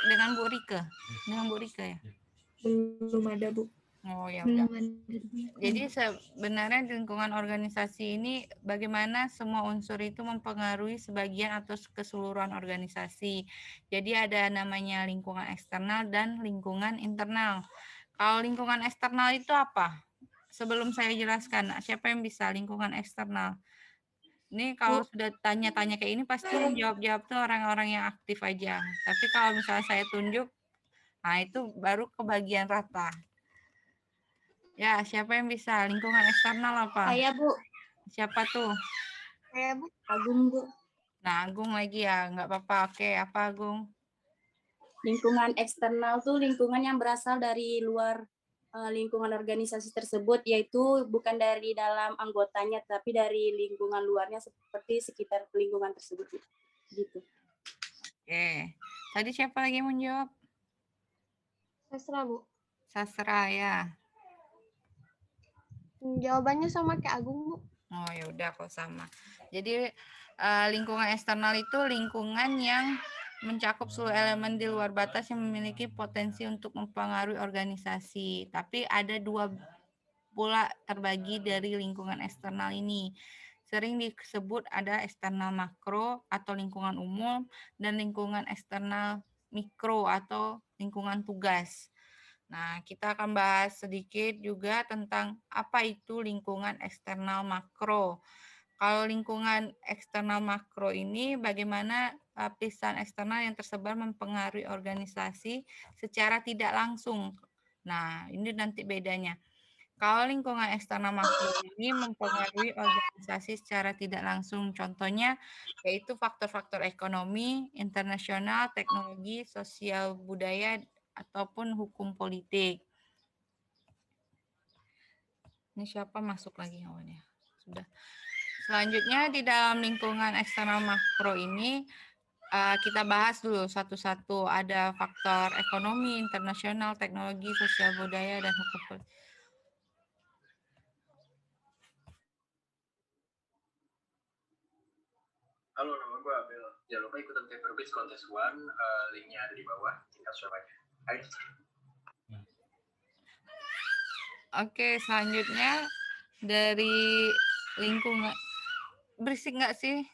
Dengan Bu Rike? Dengan Bu Rike ya? Belum ada, Bu. Oh ya udah. Jadi sebenarnya di lingkungan organisasi ini bagaimana semua unsur itu mempengaruhi sebagian atau keseluruhan organisasi. Jadi ada namanya lingkungan eksternal dan lingkungan internal. Kalau lingkungan eksternal itu apa? Sebelum saya jelaskan, siapa yang bisa lingkungan eksternal? Ini kalau sudah tanya-tanya kayak ini pasti yang jawab-jawab tuh orang-orang yang aktif aja. Tapi kalau misalnya saya tunjuk, nah itu baru kebagian rata. Ya, siapa yang bisa? Lingkungan eksternal apa? Saya, Bu. Siapa tuh? Saya, Bu. Agung, Bu. Nah, Agung lagi ya. Nggak apa-apa. Oke, apa Agung? Lingkungan eksternal tuh lingkungan yang berasal dari luar lingkungan organisasi tersebut, yaitu bukan dari dalam anggotanya, tapi dari lingkungan luarnya seperti sekitar lingkungan tersebut. Gitu. Oke. Tadi siapa lagi yang menjawab? Sastra, Bu. Sastra ya. Jawabannya sama kayak Agung, Bu. Oh ya udah kok sama. Jadi lingkungan eksternal itu lingkungan yang mencakup seluruh elemen di luar batas yang memiliki potensi untuk mempengaruhi organisasi. Tapi ada dua pula terbagi dari lingkungan eksternal ini. Sering disebut ada eksternal makro atau lingkungan umum dan lingkungan eksternal mikro atau lingkungan tugas. Nah, kita akan bahas sedikit juga tentang apa itu lingkungan eksternal makro. Kalau lingkungan eksternal makro ini bagaimana lapisan eksternal yang tersebar mempengaruhi organisasi secara tidak langsung. Nah, ini nanti bedanya. Kalau lingkungan eksternal makro ini mempengaruhi organisasi secara tidak langsung. Contohnya yaitu faktor-faktor ekonomi, internasional, teknologi, sosial budaya, ataupun hukum politik. Ini siapa masuk lagi awalnya? Sudah. Selanjutnya di dalam lingkungan eksternal makro ini kita bahas dulu satu-satu. Ada faktor ekonomi, internasional, teknologi, sosial budaya, dan hukum politik. Halo, nama gue Abel. Jangan lupa ikutan Paper Quiz Contest 1, linknya ada di bawah, tinggal share aja. Hai. Oke, selanjutnya dari lingkungan, berisik nggak sih?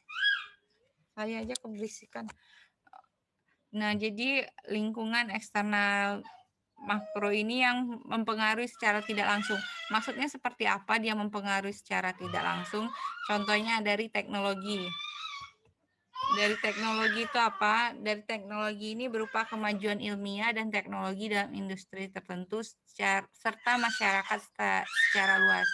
Saya aja keberisikan. Nah, jadi lingkungan eksternal makro ini yang mempengaruhi secara tidak langsung. Maksudnya seperti apa dia mempengaruhi secara tidak langsung? Contohnya dari teknologi. Dari teknologi itu apa? Dari teknologi ini berupa kemajuan ilmiah dan teknologi dalam industri tertentu serta masyarakat secara luas.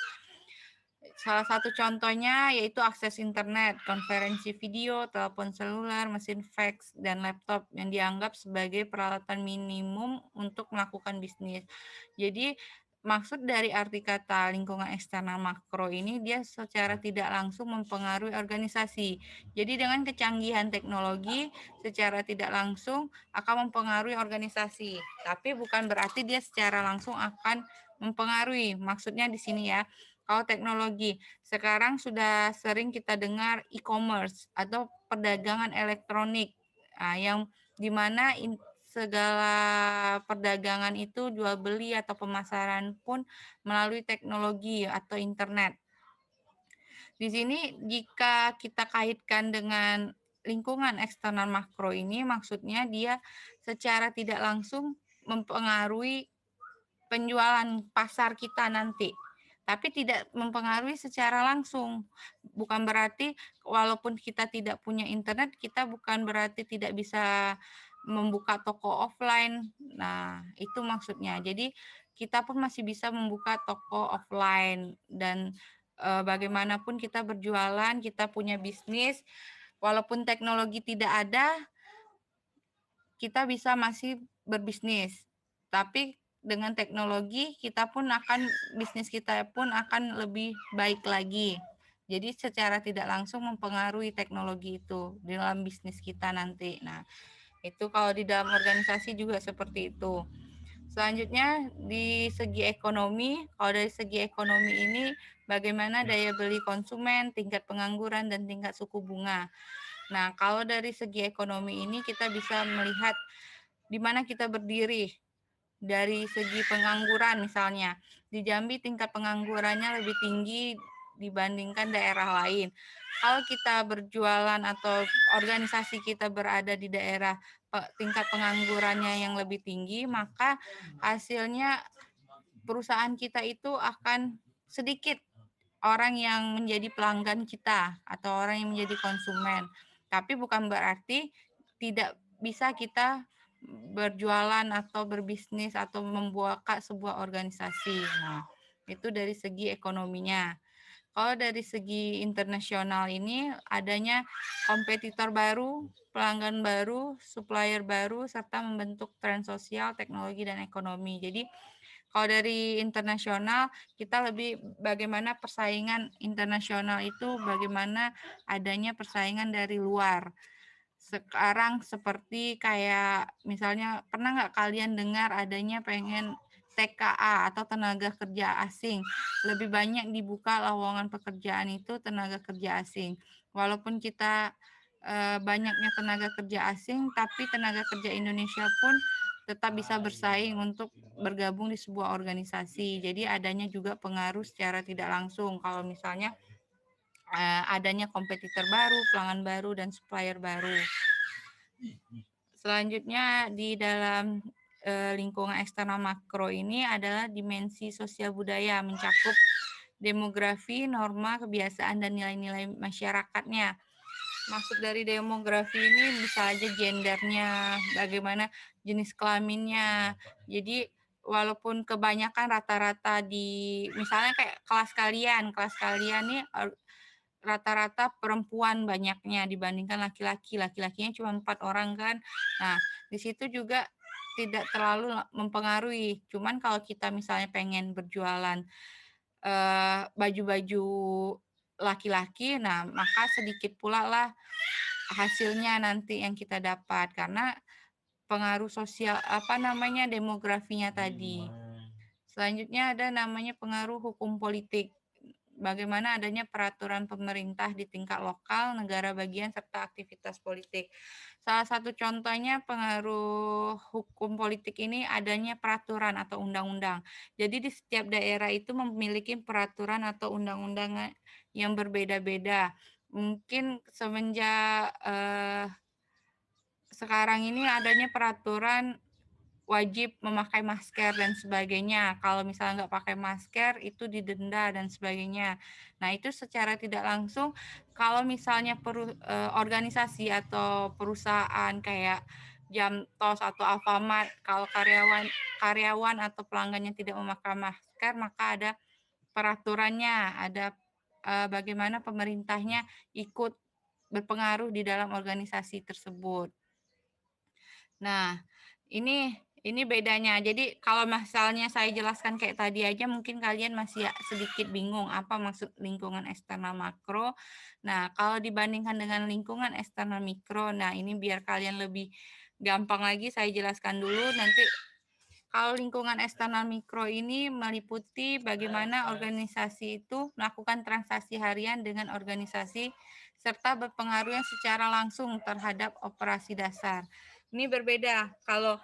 Salah satu contohnya yaitu akses internet, konferensi video, telepon seluler, mesin fax, dan laptop yang dianggap sebagai peralatan minimum untuk melakukan bisnis. Jadi maksud dari arti kata lingkungan eksternal makro ini dia secara tidak langsung mempengaruhi organisasi. Jadi dengan kecanggihan teknologi secara tidak langsung akan mempengaruhi organisasi, tapi bukan berarti dia secara langsung akan mempengaruhi. Maksudnya di sini ya, kalau teknologi, sekarang sudah sering kita dengar e-commerce atau perdagangan elektronik, yang dimana segala perdagangan itu jual beli atau pemasaran pun melalui teknologi atau internet. Di sini jika kita kaitkan dengan lingkungan eksternal makro ini, maksudnya dia secara tidak langsung mempengaruhi penjualan pasar kita nanti, tapi tidak mempengaruhi secara langsung. Bukan berarti walaupun kita tidak punya internet, kita bukan berarti tidak bisa membuka toko offline. Nah, itu maksudnya. Jadi kita pun masih bisa membuka toko offline dan bagaimanapun kita berjualan, kita punya bisnis, walaupun teknologi tidak ada, kita bisa masih berbisnis. Tapi dengan teknologi kita pun akan bisnis kita pun akan lebih baik lagi. Jadi secara tidak langsung mempengaruhi teknologi itu di dalam bisnis kita nanti. Nah, itu kalau di dalam organisasi juga seperti itu. Selanjutnya di segi ekonomi, kalau dari segi ekonomi ini bagaimana daya beli konsumen, tingkat pengangguran dan tingkat suku bunga. Nah, kalau dari segi ekonomi ini kita bisa melihat di mana kita berdiri. Dari segi pengangguran misalnya, di Jambi tingkat penganggurannya lebih tinggi dibandingkan daerah lain. Kalau kita berjualan atau organisasi kita berada di daerah tingkat penganggurannya yang lebih tinggi, maka hasilnya perusahaan kita itu akan sedikit orang yang menjadi pelanggan kita atau orang yang menjadi konsumen. Tapi bukan berarti tidak bisa kita berjualan atau berbisnis atau membuka sebuah organisasi. Nah, itu dari segi ekonominya. Kalau dari segi internasional ini adanya kompetitor baru, pelanggan baru, supplier baru, serta membentuk tren sosial, teknologi, dan ekonomi. Jadi kalau dari internasional, kita lebih bagaimana persaingan internasional itu, bagaimana adanya persaingan dari luar. Sekarang seperti kayak misalnya pernah nggak kalian dengar adanya pengen TKA atau tenaga kerja asing. Lebih banyak dibuka lowongan pekerjaan itu tenaga kerja asing. Walaupun kita banyaknya tenaga kerja asing, tapi tenaga kerja Indonesia pun tetap bisa bersaing untuk bergabung di sebuah organisasi. Jadi adanya juga pengaruh secara tidak langsung. Kalau misalnya adanya kompetitor baru, pelanggan baru, dan supplier baru. Selanjutnya di dalam lingkungan eksternal makro ini adalah dimensi sosial budaya, mencakup demografi, norma, kebiasaan, dan nilai-nilai masyarakatnya. Maksud dari demografi ini bisa aja gendernya, bagaimana jenis kelaminnya. Jadi walaupun kebanyakan rata-rata di misalnya kayak kelas kalian nih rata-rata perempuan banyaknya dibandingkan laki-laki. Laki-lakinya cuma 4 orang kan. Nah, di situ juga tidak terlalu mempengaruhi. Cuman kalau kita misalnya pengen berjualan baju-baju laki-laki, nah maka sedikit pula lah hasilnya nanti yang kita dapat karena pengaruh sosial demografinya tadi. Selanjutnya ada namanya pengaruh hukum politik. Bagaimana adanya peraturan pemerintah di tingkat lokal, negara bagian, serta aktivitas politik. Salah satu contohnya pengaruh hukum politik ini adanya peraturan atau undang-undang. Jadi di setiap daerah itu memiliki peraturan atau undang-undang yang berbeda-beda. Mungkin semenjak sekarang ini adanya peraturan wajib memakai masker dan sebagainya. Kalau misalnya nggak pakai masker itu didenda dan sebagainya. Nah itu secara tidak langsung kalau misalnya organisasi atau perusahaan kayak Jamtos atau Alfamart, kalau karyawan atau pelanggannya tidak memakai masker maka ada peraturannya, ada bagaimana pemerintahnya ikut berpengaruh di dalam organisasi tersebut. Nah, ini bedanya. Jadi kalau misalnya saya jelaskan kayak tadi aja mungkin kalian masih sedikit bingung apa maksud lingkungan eksternal makro. Nah, kalau dibandingkan dengan lingkungan eksternal mikro, nah ini biar kalian lebih gampang lagi saya jelaskan dulu. Nanti kalau lingkungan eksternal mikro ini meliputi bagaimana organisasi itu melakukan transaksi harian dengan organisasi serta berpengaruh secara langsung terhadap operasi dasar. Ini berbeda kalau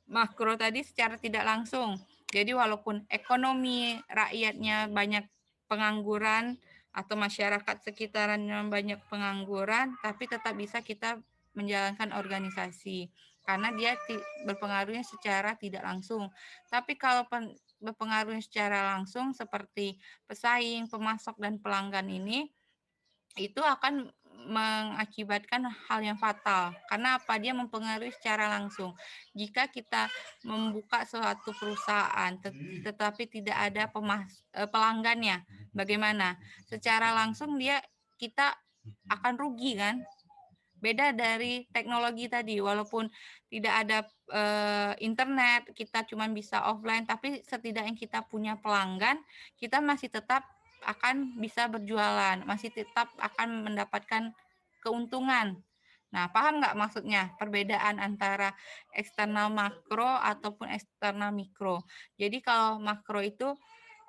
makro tadi secara tidak langsung. Jadi walaupun ekonomi rakyatnya banyak pengangguran atau masyarakat sekitarnya banyak pengangguran, tapi tetap bisa kita menjalankan organisasi karena dia berpengaruhnya secara tidak langsung. Tapi kalau berpengaruhnya secara langsung seperti pesaing, pemasok, dan pelanggan ini, itu akan mengakibatkan hal yang fatal. Karena apa? Dia mempengaruhi secara langsung. Jika kita membuka suatu perusahaan tetapi tidak ada pelanggannya, bagaimana? Secara langsung kita akan rugi kan? Beda dari teknologi tadi, walaupun tidak ada internet, kita cuma bisa offline, tapi setidaknya kita punya pelanggan, kita masih tetap akan bisa berjualan, masih tetap akan mendapatkan keuntungan. Nah, paham nggak maksudnya perbedaan antara eksternal makro ataupun eksternal mikro? Jadi kalau makro itu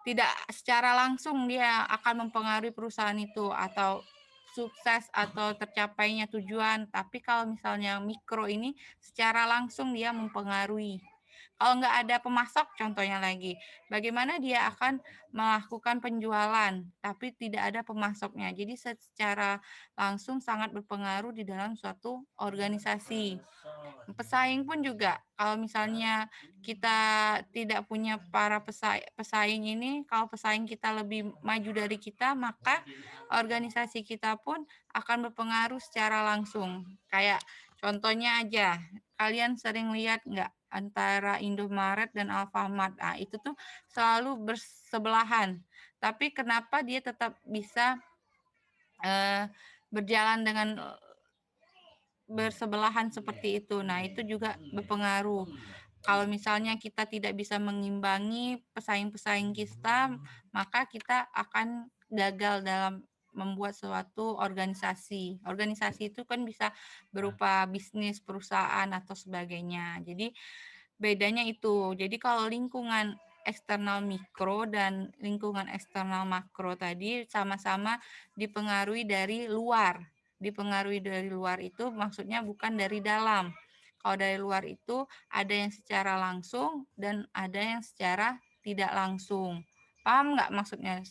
tidak secara langsung dia akan mempengaruhi perusahaan itu atau sukses atau tercapainya tujuan. Tapi kalau misalnya mikro ini secara langsung dia mempengaruhi. Kalau nggak ada pemasok, contohnya lagi, bagaimana dia akan melakukan penjualan, tapi tidak ada pemasoknya. Jadi secara langsung sangat berpengaruh di dalam suatu organisasi. Pesaing pun juga, kalau misalnya kita tidak punya para pesaing ini, kalau pesaing kita lebih maju dari kita, maka organisasi kita pun akan berpengaruh secara langsung. Kayak contohnya aja, kalian sering lihat nggak antara Indomaret dan Alfamart? Nah, itu tuh selalu bersebelahan. Tapi kenapa dia tetap bisa berjalan dengan bersebelahan seperti itu? Nah, itu juga berpengaruh. Kalau misalnya kita tidak bisa mengimbangi pesaing-pesaing kita, maka kita akan gagal dalam membuat suatu organisasi. Organisasi itu kan bisa berupa bisnis, perusahaan, atau sebagainya. Jadi bedanya itu. Jadi kalau lingkungan eksternal mikro dan lingkungan eksternal makro tadi sama-sama dipengaruhi dari luar. Dipengaruhi dari luar itu maksudnya bukan dari dalam. Kalau dari luar itu ada yang secara langsung dan ada yang secara tidak langsung. Paham nggak maksudnya?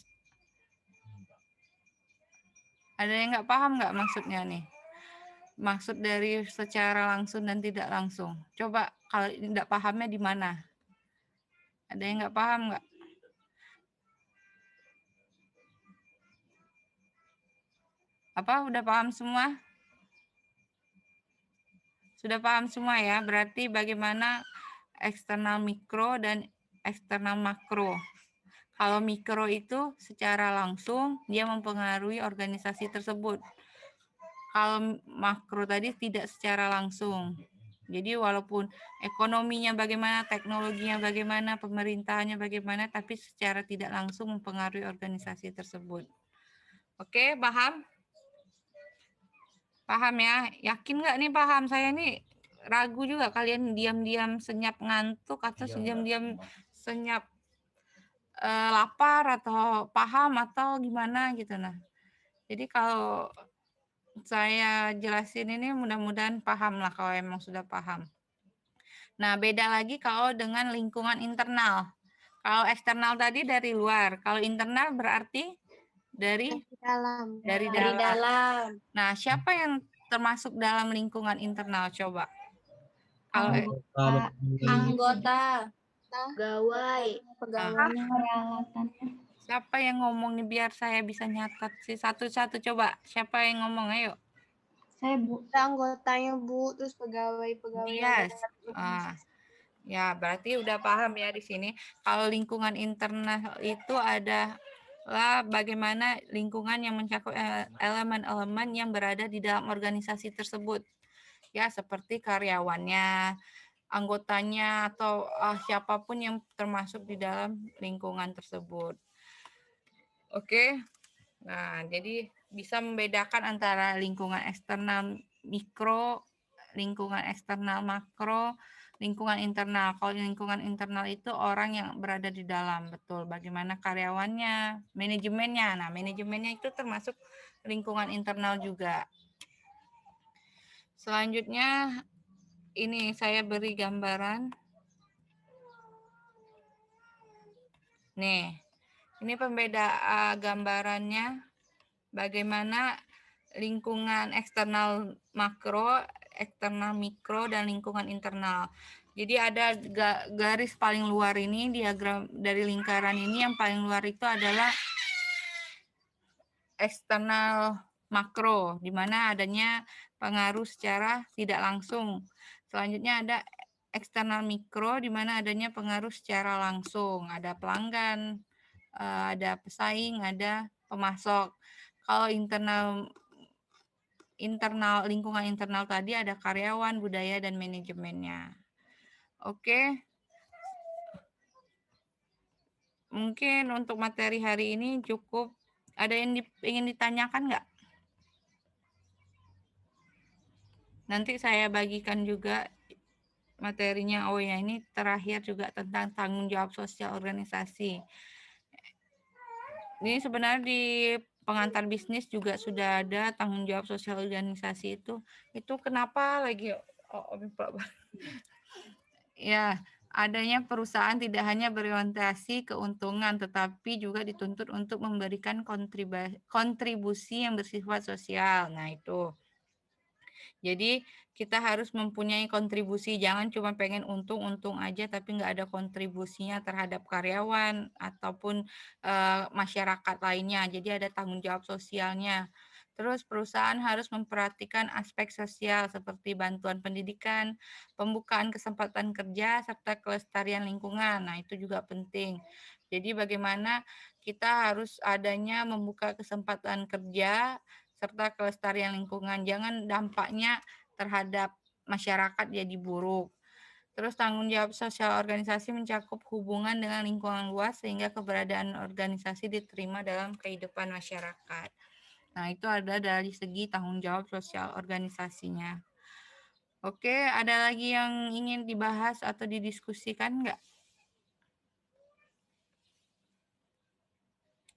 Ada yang nggak paham nggak maksudnya nih? Maksud dari secara langsung dan tidak langsung. Coba kalau tidak pahamnya di mana? Ada yang nggak paham nggak? Apa udah paham semua? Sudah paham semua ya? Berarti bagaimana eksternal mikro dan eksternal makro. Kalau mikro itu secara langsung dia mempengaruhi organisasi tersebut. Kalau makro tadi tidak secara langsung. Jadi walaupun ekonominya bagaimana, teknologinya bagaimana, pemerintahannya bagaimana, tapi secara tidak langsung mempengaruhi organisasi tersebut. Oke, paham? Paham ya? Yakin nggak nih paham? Saya nih ragu juga kalian diam-diam senyap ngantuk atau diam-diam senyap lapar atau paham atau gimana gitu. Nah, jadi kalau saya jelasin ini mudah-mudahan paham lah kalau emang sudah paham. Nah, beda lagi kalau dengan lingkungan internal. Kalau eksternal tadi dari luar, kalau internal berarti dari dalam. Dari dalam. Nah, siapa yang termasuk dalam lingkungan internal coba? Kalau Anggota, pegawai, peralatannya. Siapa yang ngomong nih biar saya bisa nyatat sih satu-satu coba. Siapa yang ngomong? Ayo. Saya anggotanya Bu, terus pegawai-pegawai. Yes. Ya, berarti udah paham ya di sini. Kalau lingkungan internal itu ada bagaimana lingkungan yang mencakup elemen-elemen yang berada di dalam organisasi tersebut. Ya, seperti karyawannya, anggotanya, atau siapapun yang termasuk di dalam lingkungan tersebut. Oke. Nah, jadi bisa membedakan antara lingkungan eksternal mikro, lingkungan eksternal makro, lingkungan internal. Kalau lingkungan internal itu orang yang berada di dalam, betul. Bagaimana karyawannya, manajemennya. Nah, manajemennya itu termasuk lingkungan internal juga. Selanjutnya, ini saya beri gambaran. Nih, ini gambarannya bagaimana lingkungan eksternal makro, eksternal mikro, dan lingkungan internal. Jadi ada garis paling luar ini, diagram dari lingkaran ini yang paling luar itu adalah eksternal makro, di mana adanya pengaruh secara tidak langsung. Selanjutnya ada eksternal mikro, di mana adanya pengaruh secara langsung. Ada pelanggan, ada pesaing, ada pemasok. Kalau internal lingkungan internal tadi ada karyawan, budaya, dan manajemennya. Oke. Mungkin untuk materi hari ini cukup. Ada yang ingin ditanyakan nggak? Nanti saya bagikan juga materinya. Oh ya, ini terakhir juga tentang tanggung jawab sosial organisasi. Ini sebenarnya di pengantar bisnis juga sudah ada tanggung jawab sosial organisasi itu. Itu kenapa lagi? Ya, adanya perusahaan tidak hanya berorientasi keuntungan, tetapi juga dituntut untuk memberikan kontribusi yang bersifat sosial. Nah, itu. Jadi, kita harus mempunyai kontribusi. Jangan cuma pengen untung-untung aja, tapi nggak ada kontribusinya terhadap karyawan ataupun masyarakat lainnya. Jadi, ada tanggung jawab sosialnya. Terus perusahaan harus memperhatikan aspek sosial seperti bantuan pendidikan, pembukaan kesempatan kerja, serta kelestarian lingkungan. Nah, itu juga penting. Jadi bagaimana kita harus adanya membuka kesempatan kerja serta kelestarian lingkungan. Jangan dampaknya terhadap masyarakat jadi buruk. Terus tanggung jawab sosial organisasi mencakup hubungan dengan lingkungan luas sehingga keberadaan organisasi diterima dalam kehidupan masyarakat. Nah, itu ada dari segi tanggung jawab sosial organisasinya. Oke, ada lagi yang ingin dibahas atau didiskusikan nggak?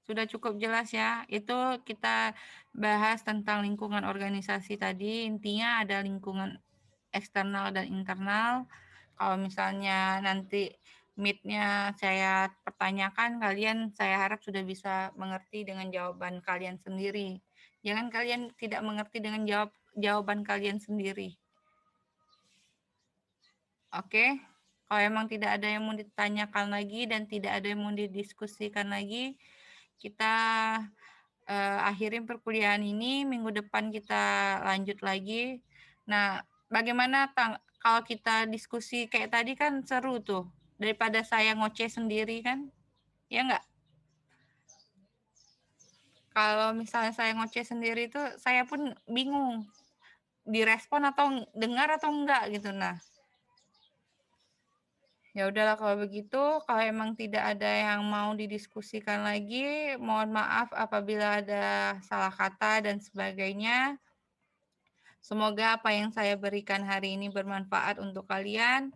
Sudah cukup jelas ya. Itu kita bahas tentang lingkungan organisasi tadi. Intinya ada lingkungan eksternal dan internal. Kalau misalnya nanti meet-nya saya pertanyakan, kalian saya harap sudah bisa mengerti dengan jawaban kalian sendiri. Jangan kalian tidak mengerti dengan jawaban kalian sendiri. Oke, kalau emang tidak ada yang mau ditanyakan lagi dan tidak ada yang mau didiskusikan lagi, kita akhirin perkuliahan ini. Minggu depan kita lanjut lagi. Nah, bagaimana kalau kita diskusi kayak tadi kan seru tuh, daripada saya ngoceh sendiri kan, ya nggak? Kalau misalnya saya ngoceh sendiri itu saya pun bingung direspon atau dengar atau enggak gitu. Nah, ya udahlah kalau begitu. Kalau emang tidak ada yang mau didiskusikan lagi, mohon maaf apabila ada salah kata dan sebagainya. Semoga apa yang saya berikan hari ini bermanfaat untuk kalian.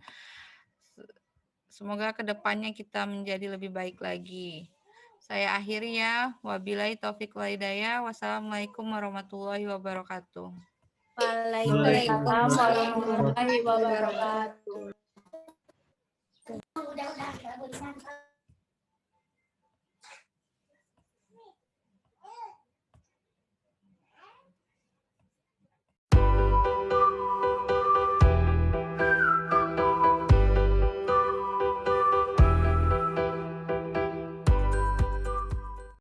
Semoga kedepannya kita menjadi lebih baik lagi. Saya akhiri ya. Wabillahi taufiq wal hidayah. Wassalamualaikum warahmatullahi wabarakatuh. Waalaikumsalam warahmatullahi wabarakatuh.